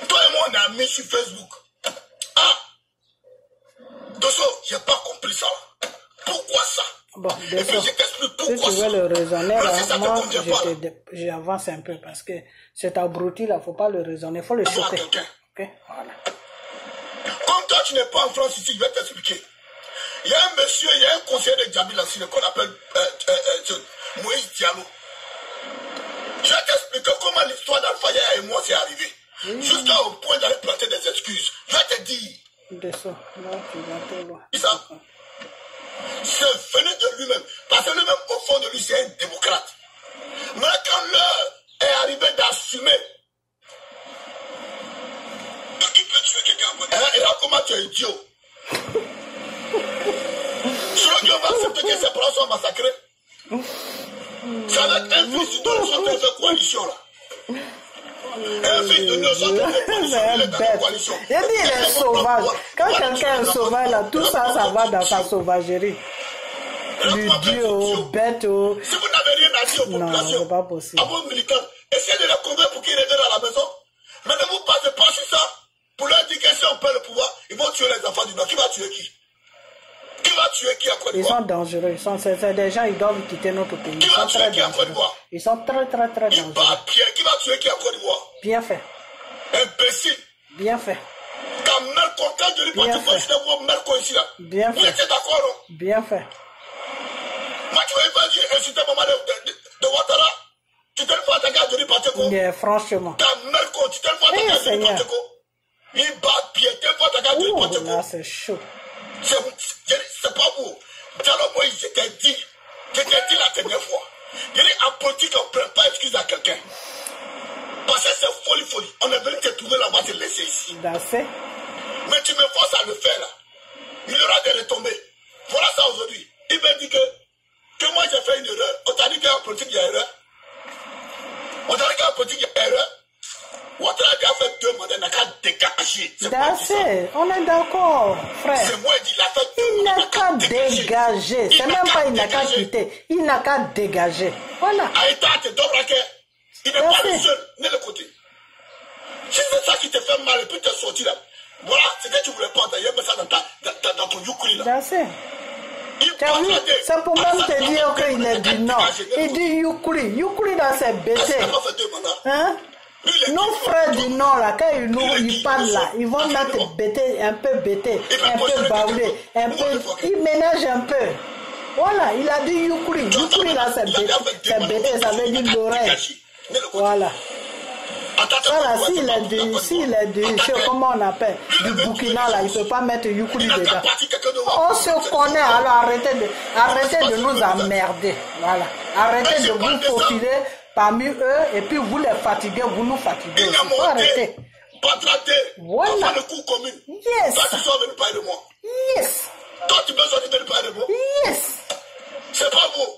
Toi et moi, on est amis sur Facebook. Dosso, je n'ai pas compris ça. Pourquoi ça? Bon, si tu veux le raisonner, moi, j'avance un peu parce que cet abruti là, il ne faut pas le raisonner, il faut le choquer. Okay? Voilà. Comme toi, tu n'es pas en France ici, je vais t'expliquer. Il y a un monsieur, il y a un conseiller de Djamila qu'on appelle Moïse Diallo. Je vais t'expliquer comment l'histoire d'Alfaya et moi s'est arrivée. Jusqu'au point d'aller planter des excuses. Je vais te dire. De ça, là, tu vas trop loin. C'est venu de lui-même. Parce que lui-même, au fond de lui, c'est un démocrate. Mais quand l'heure est arrivée d'assumer, qui peut tuer quelqu'un? Et là, comment tu es idiot? Selon Dieu va accepter que ses parents soient massacrés. C'est avec un fils de nous autres de coalition là. Un fils de nous autres de coalition. Il dit il est sauvage. Quand quelqu'un est sauvage là, tout ça, ça va dans sa sauvagerie. L'idiot, bête. Si vous n'avez rien à dire aux populations, c'est pas possible. À vos militants, Essayez de les convaincre pour qu'ils reviennent à la maison. Mais ne vous passez pas sur ça. Pour leur dire que si on perd le pouvoir, ils vont tuer les enfants du Nord. Qui va tuer qui? Qui va tuer qui à Côte d'Ivoire? Ils sont dangereux. C'est des gens, ils doivent quitter notre pays. Qui va tuer qui à Côte d'Ivoire? Ils sont très dangereux. Qui va tuer qui à Côte d'Ivoire? Bien fait. Imbécile. Bien fait. Quand Merco, quand je dis pas tu vois, je vois Merco ici là. Bien fait. Vous étiez d'accord, non? Bien fait. Moi, tu vas pas dire insulter maman de Ouattara. Tu te le fais attaquer à Johnny Pacheco. Yeah, franchement. Quand Merco, tu te le fais attaquer à Johnny Pacheco. Il bat pied, tu te le fais attaquer à Johnny Pacheco. Là, c'est chaud. C'est pas vous. Diallo Moïse, j'étais dit la dernière fois. Je dis en politique, on ne prend pas excuse à quelqu'un. Parce que c'est folie. On est venu te trouver là-bas, te laisser ici. D'accord. Mais tu me forces à le faire là. Il y aura des retombées. Voilà ça aujourd'hui. Il m'a dit que moi j'ai fait une erreur. On t'a dit qu'en politique il y a erreur. On t'a dit qu'en politique il y a erreur. Ouattara a fait 2 mandats, il n'a qu'à dégager. D'accord, on est d'accord, frère. C'est moi qui l'a fait. Il n'a qu'à dégager. C'est même pas il n'a qu'à quitter. Il n'a qu'à dégager. Voilà. Aïta, t'es Dobraké. Il n'est pas le seul, ni le côté. Si c'est ça qui te fait mal et puis tu es sorti là. Voilà, c'est que tu voulais pas entendre. Il y a ça dans ton yukuri là. D'accord. C'est pour même te dire qu'il est du Nord. Il dit yukuri. Yukuri là c'est bêté. Hein? Nos frères du Nord là, quand ils parlent là, ils vont mettre bêté, un peu baoulé, un peu, ils ménagent un peu. Voilà, il a dit yukuri. Yukuri là c'est bêté, ça veut dire l'oreille. Voilà. Voilà, s'il est du, je sais comment on appelle, du Burkina là, il ne peut pas mettre yukuri dedans. On se connaît, alors arrêtez de nous emmerder. Voilà. Arrêtez de vous faufiler parmi eux et puis vous les fatiguez, vous nous fatiguez. Il faut arrêter. Pas traiter. Voilà. Le coup commun. Yes. Toi, tu sois venu parler de moi. Yes. Toi, tu peux sortir de parler de moi. Yes. C'est pas vous.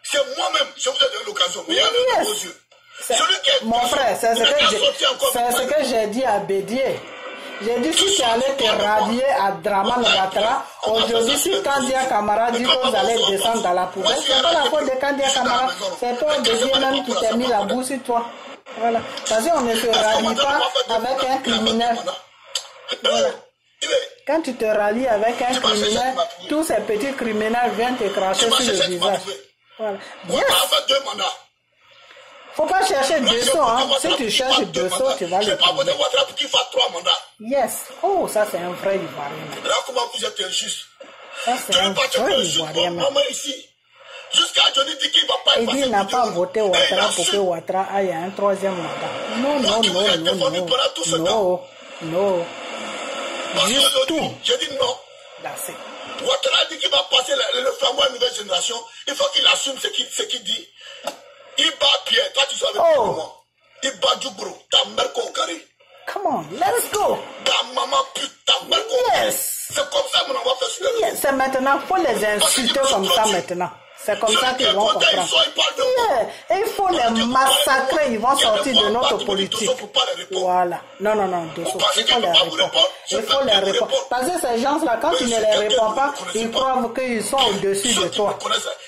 C'est moi-même. Je vous ai donné l'occasion. Mais il y a un vos yeux. Mon frère, c'est ce que j'ai dit à Bédier. J'ai dit si tu allais te rallier à Draman Ouattara, aujourd'hui si Kandia Camara dit que vous allez descendre dans la poubelle, c'est pas la faute de Kandia Camara, c'est toi Bédier même qui t'a mis la boue sur toi. Voilà. Parce qu'on ne se rallie pas avec un criminel. Voilà. Quand tu te rallies avec un criminel, tous ces petits criminels viennent te cracher sur le visage. Voilà. Yes. Faut pas chercher 200, hein. Si tu cherches 200, tu vas le trouver. Yes. Oh, ça c'est un vrai Ivoirien. Là, comment vous êtes injuste? Ça c'est un vrai Ivoirien. Il dit qu'il n'a pas voté Ouattara pour que Ouattara aille à un 3e mandat. Non. Juste tout. J'ai dit non. That's it. Ouattara dit qu'il va passer le flambeau à une nouvelle génération. Il faut qu'il assume ce qu'il dit. Il bat Pierre, toi tu sais avec moi. Il bat du gros, ta mère au carré. Come on, let's go. Ta maman pute, ta mère au carré. C'est comme ça qu'on va faire sur les c'est maintenant, il faut les insulter comme ça maintenant. C'est comme ça qu'ils vont comprendre. Il faut les massacrer, ils vont sortir de notre politique. Voilà. Non, Dosso, il faut les répondre. Il faut les répondre. Parce que ces gens-là, quand tu ne les réponds pas, ils croient qu'ils sont au-dessus de toi.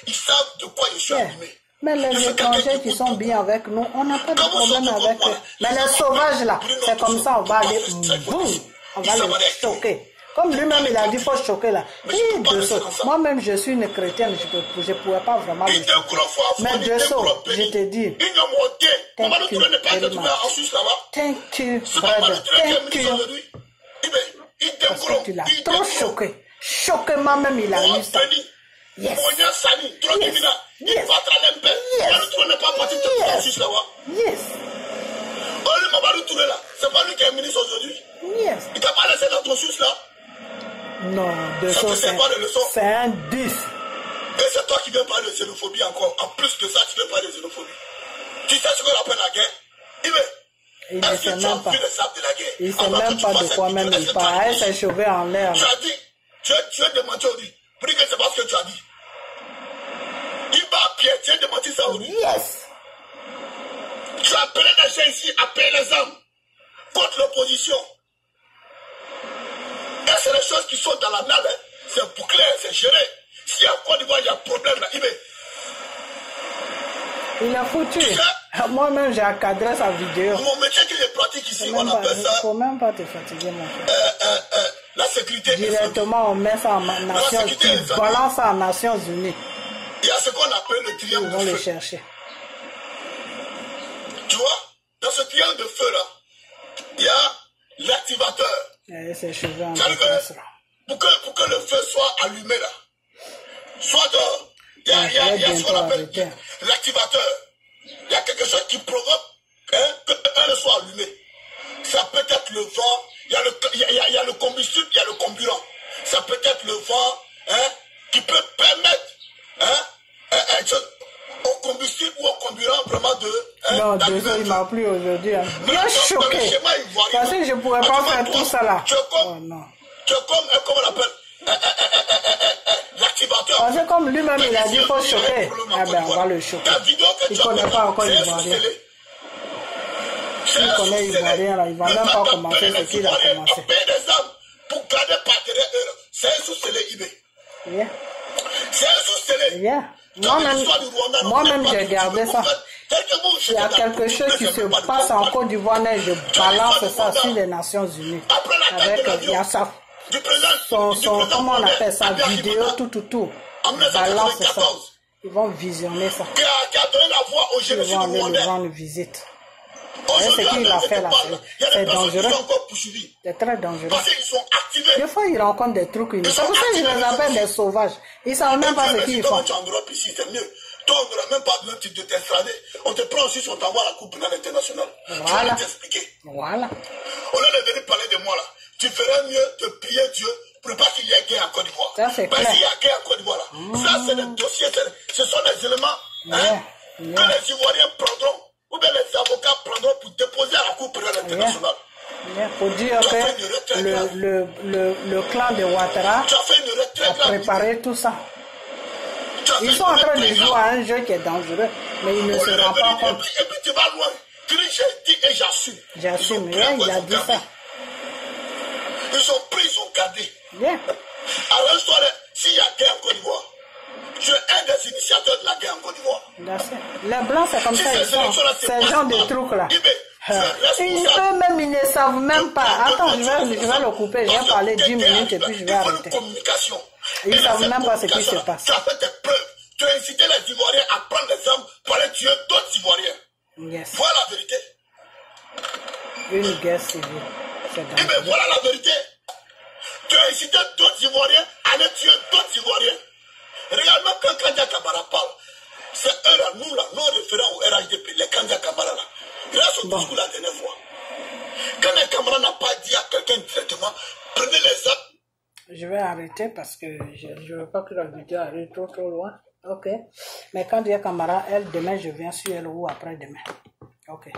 Ils savent de quoi ils sont animés. Mais les étrangers qui sont bien avec nous, on n'a pas de problème avec eux. Mais les sauvages là, c'est comme ça, on va aller, boum, on va les choquer. Comme lui-même il a dit, il faut choquer là. Moi-même je suis une chrétienne, je ne pourrais pas vraiment le choquer. Mais Dosso, je te dis, thank you very much. Thank you, brother. Thank you. Parce que tu l'as trop choqué. Choqué, moi-même il a eu ça. Yes. Yes. C'est pas lui qui est ministre aujourd'hui. Yes. Il t'a pas laissé dans ton sus là. Non, c'est un 10. Et c'est toi qui viens parler de xénophobie encore. En plus de ça, tu viens parler de xénophobie. Tu sais ce qu'on appelle la guerre? Il ne sait même pas. Il ne sait même pas de quoi même il parle. Elle s'est cheveux en l'air. Tu as dit, tu as demandé aujourd'hui. Pour dire que c'est pas ce que tu as dit. Il va à pied, tu as demandé ça aujourd'hui. Yes. Tu as appelé les gens ici, appelé les hommes contre l'opposition. Et c'est les choses qui sont dans la nave. C'est bouclé, c'est géré. Si en Côte d'Ivoire il y a un problème là, il a foutu. Moi-même, j'ai encadré sa vidéo. Mon métier que je pratique ici, on appelle ça... Il ne faut même pas te fatiguer, mon frère. La sécurité. Directement, on met ça en Nations Unies. Tu balances ça en Nations Unies. Il y a ce qu'on appelle le triangle de feu. Ils vont le chercher. Tu vois, dans ce triangle de feu là, il y a l'activateur. Et ses cheveux en détresse là. Pour que le feu soit allumé là, soit il y a ce qu'on appelle l'activateur. Il y a quelque chose qui provoque que le soit allumé. Ça peut être le vent, il y a le combustible, il y a le comburant. Ça peut être le vent qui peut permettre au combustible ou au comburant vraiment de... non, désolé, il m'a plu aujourd'hui. Hein. Bien choqué. Parce que je ne pourrais pas faire tout ça là. Tu es comme on appelle l'activateur. Parce que comme lui-même il a dit qu'il faut choquer. Ah ben on va le choquer. Il ne connaît pas encore l'Ivoirien. S'il connaît l'Ivoirien là, il ne va même pas commencer ce qu'il a commencé. Pour garder partenaire, c'est un sous-scellé eBay. Yeah. C'est un sous-scellé. Yeah. Moi-même, j'ai gardé ça. Il y a quelque chose qui se passe en Côte d'Ivoire, je balance ça sur les Nations Unies. Avec, il y a ça, comment on appelle ça, vidéo, tout. Ils balancent ça. Ils vont visionner ça. Ils vont aller le rendre visite. Et ce qu'il a fait là, c'est dangereux. C'est très dangereux. Des fois, ils rencontrent des trucs. C'est pour ça que je les appelle des sauvages. Ils ne savent même pas ce qu'ils font. Toi, on n'aura même pas besoin de t'extrader. On te prend aussi sur ta voie à la Coupe pénale internationale. Voilà. Tu vas t'expliquer. Voilà. Au lieu de venir parler de moi là, tu ferais mieux de prier Dieu pour ne pas qu'il y ait guerre en Côte d'Ivoire. Ça, c'est clair. Parce qu'il y a guerre en Côte d'Ivoire là. Ça, c'est des dossiers, ce sont des éléments que les Ivoiriens prendront, ou bien les avocats prendront pour déposer à la Cour pénale internationale. Pour dire que le clan de Ouattara a préparé tout ça. Ils sont en train de jouer à un jeu qui est dangereux, mais ils ne se rendent pas compte. Et puis tu vas loin. Tu dis j'ai dit et j'assume. J'assume, il a dit ça. Ils ont pris, ils ont gardé. Bien. Alors, s'il y a guerre en Côte d'Ivoire, tu es un des initiateurs de la guerre en Côte d'Ivoire. Les Blancs, c'est comme ça, ils sont. Ces gens de trucs là. Eux-mêmes, ils ne savent même pas. Attends, je vais le couper. Je vais parler 10 minutes et puis je vais arrêter. Ils ne savent même pas ce qui se passe. Tu as fait tes preuves. Tu as incité les Ivoiriens à prendre les armes pour aller tuer d'autres Ivoiriens. Yes. Voilà la vérité. Une guerre civile. Eh bien, voilà la vérité. Tu as incité d'autres Ivoiriens à aller tuer d'autres Ivoiriens. Regarde, même quand Kandia Kamara parle, c'est eux là, nous là, nos référents au RHDP, les Kandia Kamara là. Regarde son discours la dernière fois. Kandia Kamara n'a pas dit à quelqu'un directement, prenez les actes. Je vais arrêter parce que je ne veux pas que la vidéo arrive trop loin. Ok. Mais quand il y a Camara, elle, demain, je viens sur elle ou après-demain. Ok.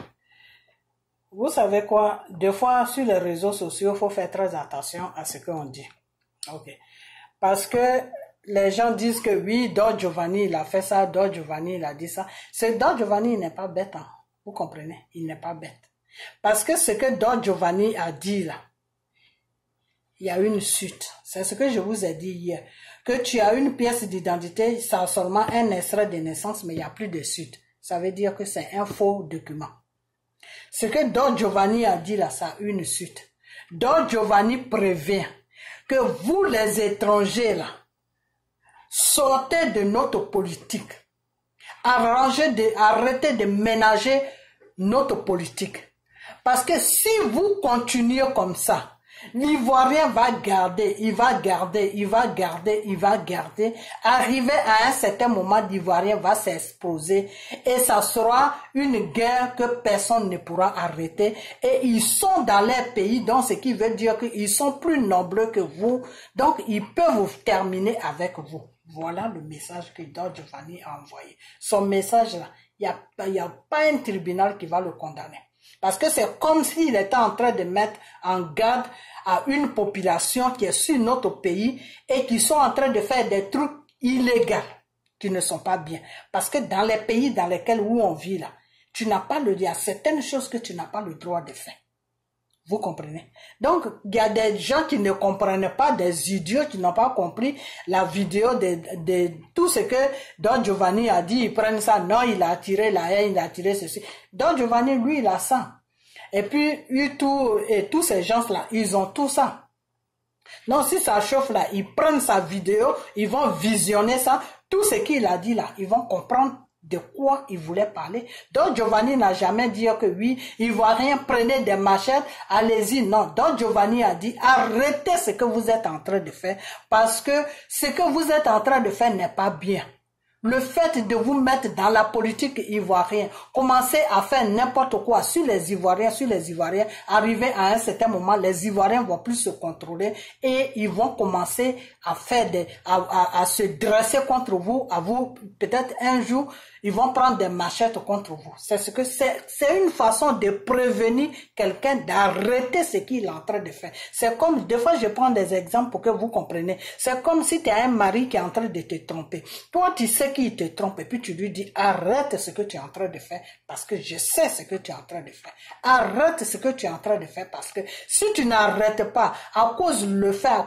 Vous savez quoi? Des fois, sur les réseaux sociaux, il faut faire très attention à ce qu'on dit. Ok. Parce que les gens disent que oui, Don Giovanni, il a fait ça, Don Giovanni, il a dit ça. Don Giovanni, il n'est pas bête. Hein. Vous comprenez? Il n'est pas bête. Parce que ce que Don Giovanni a dit là, il y a une suite. C'est ce que je vous ai dit hier. Que tu as une pièce d'identité, ça a seulement un extrait de naissance, mais il n'y a plus de suite. Ça veut dire que c'est un faux document. Ce que Don Giovanni a dit là, ça a une suite. Don Giovanni prévient que vous, les étrangers là, sortez de notre politique. Arrêtez de ménager notre politique. Parce que si vous continuez comme ça, l'Ivoirien va garder, il va garder. Arrivé à un certain moment, l'Ivoirien va s'exposer et ça sera une guerre que personne ne pourra arrêter. Et ils sont dans leur pays, donc ce qui veut dire qu'ils sont plus nombreux que vous. Donc, ils peuvent vous terminer avec vous. Voilà le message que Don Giovanni a envoyé. Son message là, il n'y a pas un tribunal qui va le condamner. Parce que c'est comme s'il était en train de mettre en garde à une population qui est sur notre pays et qui sont en train de faire des trucs illégaux qui ne sont pas bien. Parce que dans les pays dans lesquels où on vit là, tu n'as pas il y a certaines choses que tu n'as pas le droit de faire. Vous comprenez? Donc, il y a des gens qui ne comprennent pas, des idiots qui n'ont pas compris la vidéo de tout ce que Don Giovanni a dit. Ils prennent ça. Non, il a attiré la haine, il a attiré ceci. Don Giovanni, lui, il a ça. Et puis, tous ces gens-là, ils ont tout ça. Non, si ça chauffe là, ils prennent sa vidéo, ils vont visionner ça. Tout ce qu'il a dit là, ils vont comprendre de quoi il voulait parler. Don Giovanni n'a jamais dit que oui, Ivoiriens, prenez des machettes, allez-y. Non, Don Giovanni a dit, arrêtez ce que vous êtes en train de faire, parce que ce que vous êtes en train de faire n'est pas bien. Le fait de vous mettre dans la politique ivoirienne, commencer à faire n'importe quoi sur les Ivoiriens, arriver à un certain moment, les Ivoiriens vont plus se contrôler et ils vont commencer à faire à se dresser contre vous, peut-être un jour, ils vont prendre des machettes contre vous. C'est une façon de prévenir quelqu'un d'arrêter ce qu'il est en train de faire. C'est comme, des fois je prends des exemples pour que vous compreniez. C'est comme si tu as un mari qui est en train de te tromper. Toi, tu sais qu'il te trompe et puis tu lui dis arrête ce que tu es en train de faire parce que je sais ce que tu es en train de faire. Arrête ce que tu es en train de faire parce que si tu n'arrêtes pas, à cause le faire,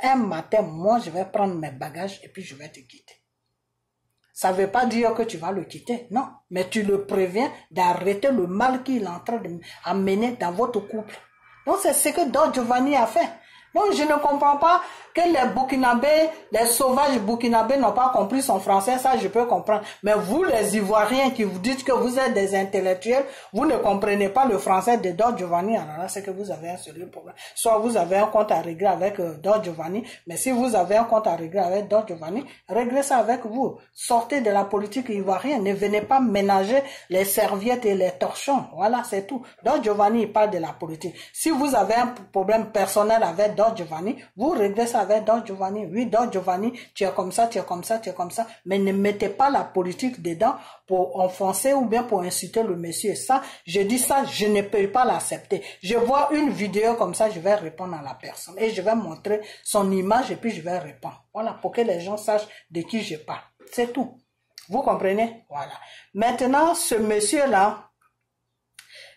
un matin, moi je vais prendre mes bagages et puis je vais te quitter. Ça ne veut pas dire que tu vas le quitter, non. Mais tu le préviens d'arrêter le mal qu'il est en train d'amener dans votre couple. Donc c'est ce que Don Giovanni a fait. Donc je ne comprends pas que les Burkinabés, les sauvages Burkinabés n'ont pas compris son français, ça je peux comprendre. Mais vous les Ivoiriens qui vous dites que vous êtes des intellectuels, vous ne comprenez pas le français de Don Giovanni, alors là c'est que vous avez un sérieux problème. Soit vous avez un compte à régler avec Don Giovanni, mais si vous avez un compte à régler avec Don Giovanni, réglez ça avec vous. Sortez de la politique ivoirienne, ne venez pas ménager les serviettes et les torchons. Voilà, c'est tout. Don Giovanni il parle de la politique. Si vous avez un problème personnel avec Don Giovanni, vous réglez ça avec Don Giovanni. Oui, Don Giovanni, tu es comme ça, mais ne mettez pas la politique dedans pour enfoncer ou bien pour insulter le monsieur. Ça, je dis ça, je ne peux pas l'accepter. Je vois une vidéo comme ça, je vais répondre à la personne et je vais montrer son image et puis je vais répondre. Voilà, pour que les gens sachent de qui je parle. C'est tout. Vous comprenez? Voilà. Maintenant, ce monsieur-là,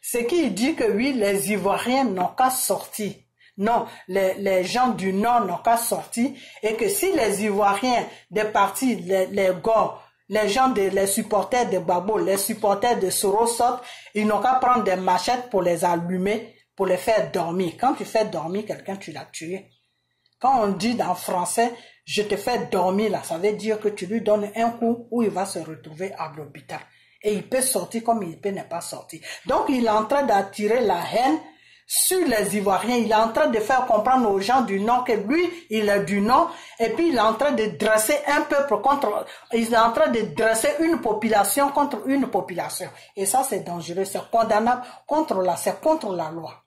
c'est qu'il dit que oui, les Ivoiriens n'ont qu'à sortir. Non, les gens du Nord n'ont qu'à sortir et que si les Ivoiriens des partis, les Gors, les supporters de Gbagbo, les supporters de Soros sortent, ils n'ont qu'à prendre des machettes pour les allumer, pour les faire dormir. Quand tu fais dormir quelqu'un, tu l'as tué. Quand on dit dans français, je te fais dormir là, ça veut dire que tu lui donnes un coup où il va se retrouver à l'hôpital. Et il peut sortir comme il peut ne pas sortir. Donc il est en train d'attirer la haine sur les Ivoiriens. Il est en train de faire comprendre aux gens du Nord que lui, il est du Nord, et puis il est en train de dresser un peuple il est en train de dresser une population contre une population. Et ça, c'est dangereux, c'est condamnable c'est contre la loi.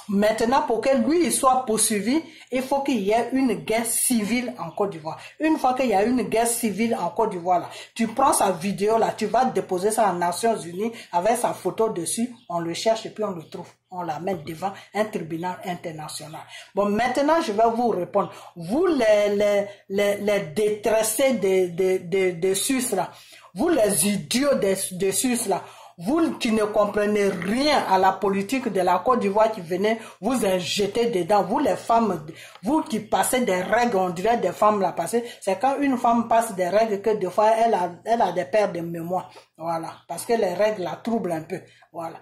Maintenant, pour que lui il soit poursuivi, il faut qu'il y ait une guerre civile en Côte d'Ivoire. Une fois qu'il y a une guerre civile en Côte d'Ivoire, là, tu prends sa vidéo, là, tu vas déposer ça aux Nations Unies avec sa photo dessus, on le cherche et puis on le trouve. On la met devant un tribunal international. Bon, maintenant, je vais vous répondre. Vous, les détressés de Suisse, là, vous, les idiots de Suisse, là, vous qui ne comprenez rien à la politique de la Côte d'Ivoire qui venait vous injecter dedans, vous les femmes, vous qui passez des règles, on dirait des femmes la passer, c'est quand une femme passe des règles que des fois elle a des pertes de mémoire, voilà, parce que les règles la troublent un peu, voilà.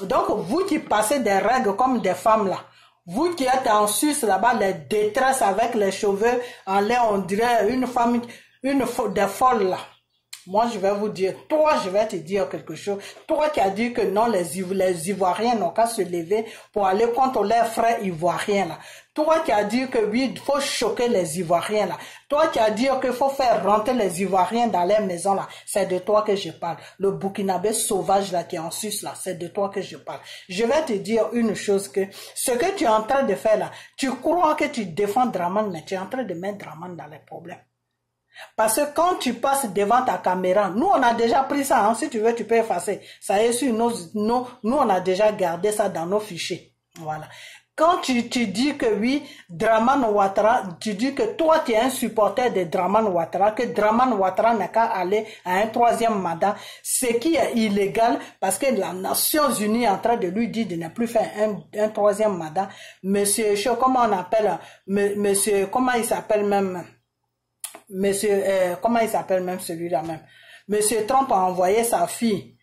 Donc vous qui passez des règles comme des femmes là, vous qui êtes en Suisse là-bas, les détresses avec les cheveux en l'air, on dirait une femme, des folles là. Moi, je vais vous dire, toi, je vais te dire quelque chose. Toi qui as dit que non, les Ivoiriens n'ont qu'à se lever pour aller contre leurs frères Ivoiriens, là. Toi qui as dit que oui, il faut choquer les Ivoiriens, là. Toi qui as dit qu'il faut faire rentrer les Ivoiriens dans leurs maisons, là. C'est de toi que je parle. Le Burkinabé sauvage, là, qui est en Suisse, là, c'est de toi que je parle. Je vais te dire une chose que, ce que tu es en train de faire, là, tu crois que tu défends Dramane, mais tu es en train de mettre Dramane dans les problèmes. Parce que quand tu passes devant ta caméra, nous on a déjà pris ça, hein, si tu veux tu peux effacer. Ça est sur nous on a déjà gardé ça dans nos fichiers. Voilà. quand tu dis que oui, Dramane Ouattara, tu dis que toi tu es un supporter de Dramane Ouattara, que Dramane Ouattara n'a qu'à aller à un troisième mandat, ce qui est illégal parce que la Nations Unies est en train de lui dire de ne plus faire un troisième mandat. Monsieur, comment on appelle, monsieur, comment il s'appelle même, monsieur, comment il s'appelle même celui-là même. Monsieur Trump a envoyé sa fille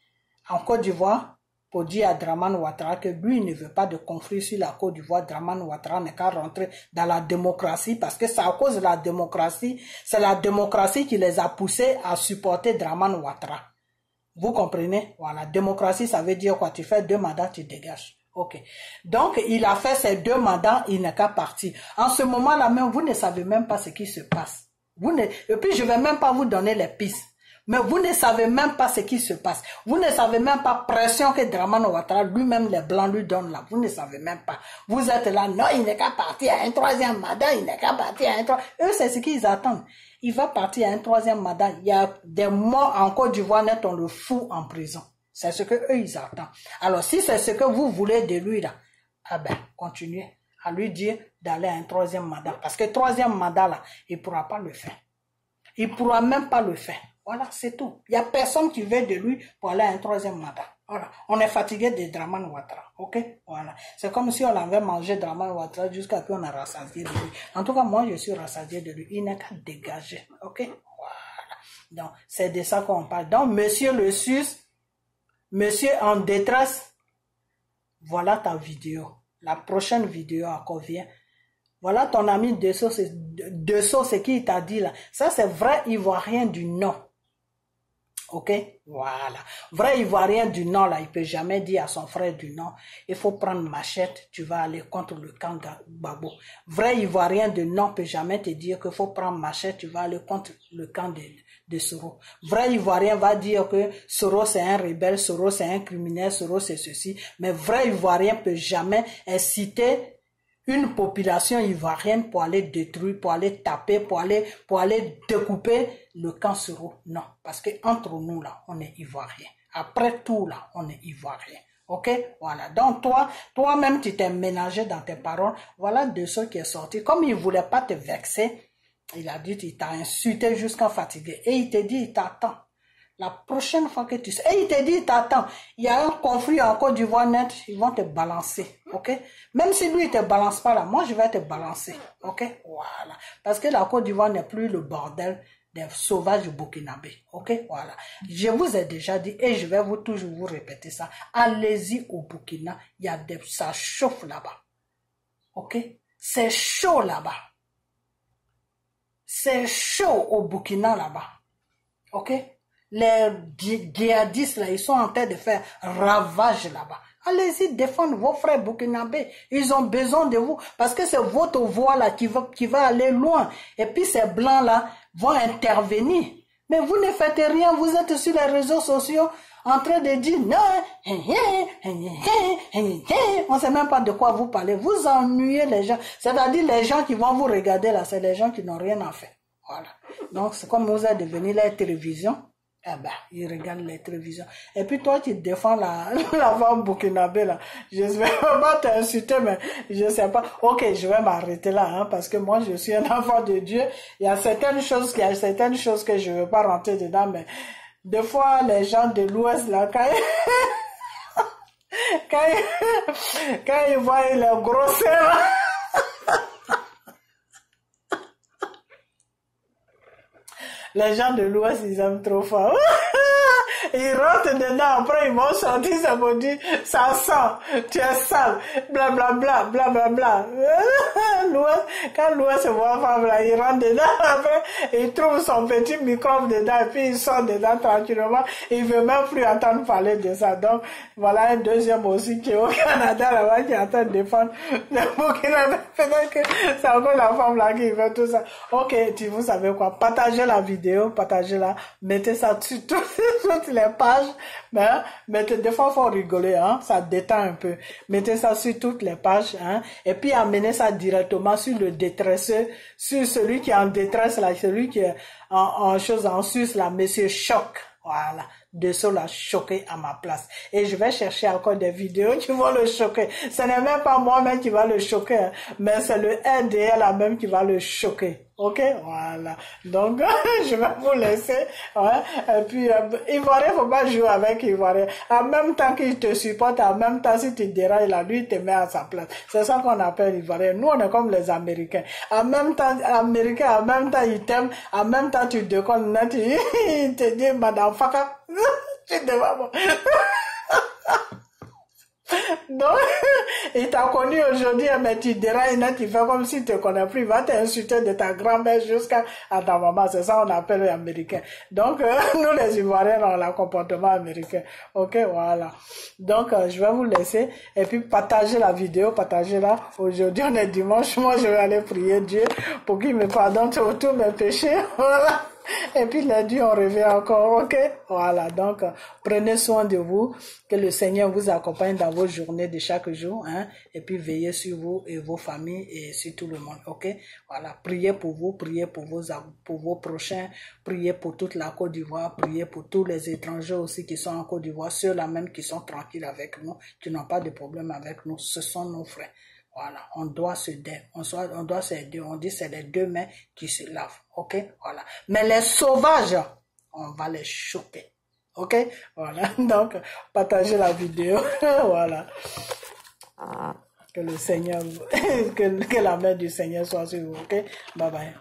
en Côte d'Ivoire pour dire à Dramane Ouattara que lui ne veut pas de conflit sur la Côte d'Ivoire. Dramane Ouattara n'est qu'à rentrer dans la démocratie parce que c'est à cause de la démocratie, c'est la démocratie qui les a poussés à supporter Dramane Ouattara. Vous comprenez? Voilà, démocratie, ça veut dire quoi? Tu fais 2 mandats, tu dégages. Ok. Donc, il a fait ces 2 mandats, il n'est qu'à partir. En ce moment-là même, vous ne savez même pas ce qui se passe. Et puis, je ne vais même pas vous donner les pistes. Mais vous ne savez même pas ce qui se passe. Vous ne savez même pas pression que Dramane Ouattara, lui-même les Blancs lui donnent là. Vous ne savez même pas. Vous êtes là, non, il n'est qu'à partir à un troisième mandat, il n'est qu'à partir à un troisième. Eux, c'est ce qu'ils attendent. Il va partir à un troisième mandat. Il y a des morts en Côte d'Ivoire net, on le fout en prison. C'est ce que eux, ils attendent. Alors, si c'est ce que vous voulez de lui là, ah ben, continuez à lui dire d'aller à un troisième mandat. Parce que troisième mandat là, il ne pourra pas le faire. Il ne pourra même pas le faire. Voilà, c'est tout. Il n'y a personne qui veut de lui pour aller à un troisième mandat. Voilà. On est fatigué de Dramane Ouattara. Ok? Voilà. C'est comme si on avait mangé Dramane Ouattara jusqu'à ce qu'on a rassasié de lui. En tout cas, moi, je suis rassasié de lui. Il n'est qu'à dégager. Ok? Voilà. Donc, c'est de ça qu'on parle. Donc, monsieur le sus, monsieur en détresse, voilà ta vidéo. La prochaine vidéo encore vient. Voilà ton ami Dessau, ce qu'il t'a dit là. Ça, c'est vrai Ivoirien du Nord. Ok? Voilà. Vrai Ivoirien du Nord, là, il peut jamais dire à son frère du Nord, il faut prendre machette, tu vas aller contre le camp Gbagbo. Vrai Ivoirien du Nord peut jamais te dire qu'il faut prendre machette, tu vas aller contre le camp de Soro. Vrai Ivoirien va dire que Soro c'est un rebelle, Soro c'est un criminel, Soro c'est ceci. Mais vrai Ivoirien peut jamais inciter une population ivoirienne pour aller détruire, pour aller taper, pour aller découper le camp Soro. Non, parce que entre nous là, on est ivoirien. Après tout là, on est ivoirien. Ok, voilà. Donc toi-même tu t'es ménagé dans tes paroles. Voilà de ceux qui est sorti. Comme il voulait pas te vexer, il a dit il t'a insulté jusqu'à fatigué et il te dit il t'attend. La prochaine fois que tu sais, et il te dit, t'attends, il y a un conflit en Côte d'Ivoire net, ils vont te balancer, ok? Même si lui, il te balance pas là, moi, je vais te balancer, ok? Voilà. Parce que la Côte d'Ivoire n'est plus le bordel des sauvages burkinabés, ok? Voilà. Je vous ai déjà dit, et je vais toujours vous répéter ça, allez-y au Burkina, ça chauffe là-bas, ok? C'est chaud là-bas. C'est chaud au Burkina là-bas, ok? Les djihadistes là, ils sont en train de faire ravage là-bas. Allez-y défendre vos frères burkinabés. Ils ont besoin de vous parce que c'est votre voix là qui va aller loin. Et puis ces blancs là vont intervenir. Mais vous ne faites rien. Vous êtes sur les réseaux sociaux en train de dire non, on ne sait même pas de quoi vous parlez. Vous ennuyez les gens. C'est-à-dire les gens qui vont vous regarder là, c'est les gens qui n'ont rien à faire. Voilà. Donc c'est comme vous êtes devenu la télévision. Eh ben, ils regardent les télévisions. Et puis toi, tu défends la femme burkinabé, là. Je vais pas t'insulter, mais je sais pas. Ok, je vais m'arrêter là, hein, parce que moi, je suis un enfant de Dieu. Il y a certaines choses que je veux pas rentrer dedans, mais des fois, les gens de l'Ouest, là, quand ils voient les grosseurs, les gens de l'Ouest, ils aiment trop fort. Ils rentrent dedans, après ils vont sortir, ça me dit, ça sent, tu es sale, blablabla, blablabla. Quand l'Ouest voit femme là, il rentre dedans, après il trouve son petit microbe dedans, et puis il sort dedans tranquillement, il veut même plus entendre parler de ça. Donc, voilà un deuxième aussi qui est au Canada là-bas, qui est en train de défendre le Burkina. Peut-être que c'est encore la femme là qui veut tout ça. Ok, vous savez quoi, partagez la vidéo, partagez-la, mettez ça sur toutes les pages, hein, mettez, des fois faut rigoler, hein, ça détend un peu, mettez ça sur toutes les pages, hein, et puis amenez ça directement sur le détresseur, sur celui qui est en détresse là, celui qui est en Suisse là, Monsieur Choc, voilà, de ceux-là choquer à ma place. Et je vais chercher encore des vidéos qui vont le choquer. Ce n'est même pas moi-même qui va le choquer, hein, mais c'est le RDL même qui va le choquer. Ok, voilà. Donc, je vais vous laisser. Ouais. Et puis, Ivoirien, faut pas jouer avec Ivoirien. En même temps qu'il te supporte, en même temps, si tu dérailles là, lui, il te met à sa place. C'est ça qu'on appelle Ivoirien. Nous, on est comme les Américains. En même temps, Américain, en même temps, il t'aime. En même temps, tu déconnes. Il te dit, madame Faka, tu devrais... Donc, il t'a connu aujourd'hui, mais tu dérailles, tu fais comme si tu ne connais plus. Il va t'insulter de ta grand-mère jusqu'à ta maman. C'est ça qu'on appelle les Américains. Donc, nous les Ivoiriens, on a le comportement américain. Ok, voilà. Donc, je vais vous laisser. Et puis, partagez la vidéo, partagez-la. Aujourd'hui, on est dimanche. Moi, je vais aller prier Dieu pour qu'il me pardonne tous mes péchés. Voilà. Et puis lundi, on revient encore, ok? Voilà, donc prenez soin de vous, que le Seigneur vous accompagne dans vos journées de chaque jour, hein? Et puis veillez sur vous et vos familles et sur tout le monde, ok? Voilà, priez pour vous, priez pour vos prochains, priez pour toute la Côte d'Ivoire, priez pour tous les étrangers aussi qui sont en Côte d'Ivoire, ceux-là même qui sont tranquilles avec nous, qui n'ont pas de problème avec nous, ce sont nos frères. Voilà, on doit s'aider, on dit c'est les deux mains qui se lavent, ok, voilà. Mais les sauvages, on va les choquer, ok, voilà. Donc, partagez la vidéo, voilà. Que le Seigneur, que la main du Seigneur soit sur vous, ok, bye bye.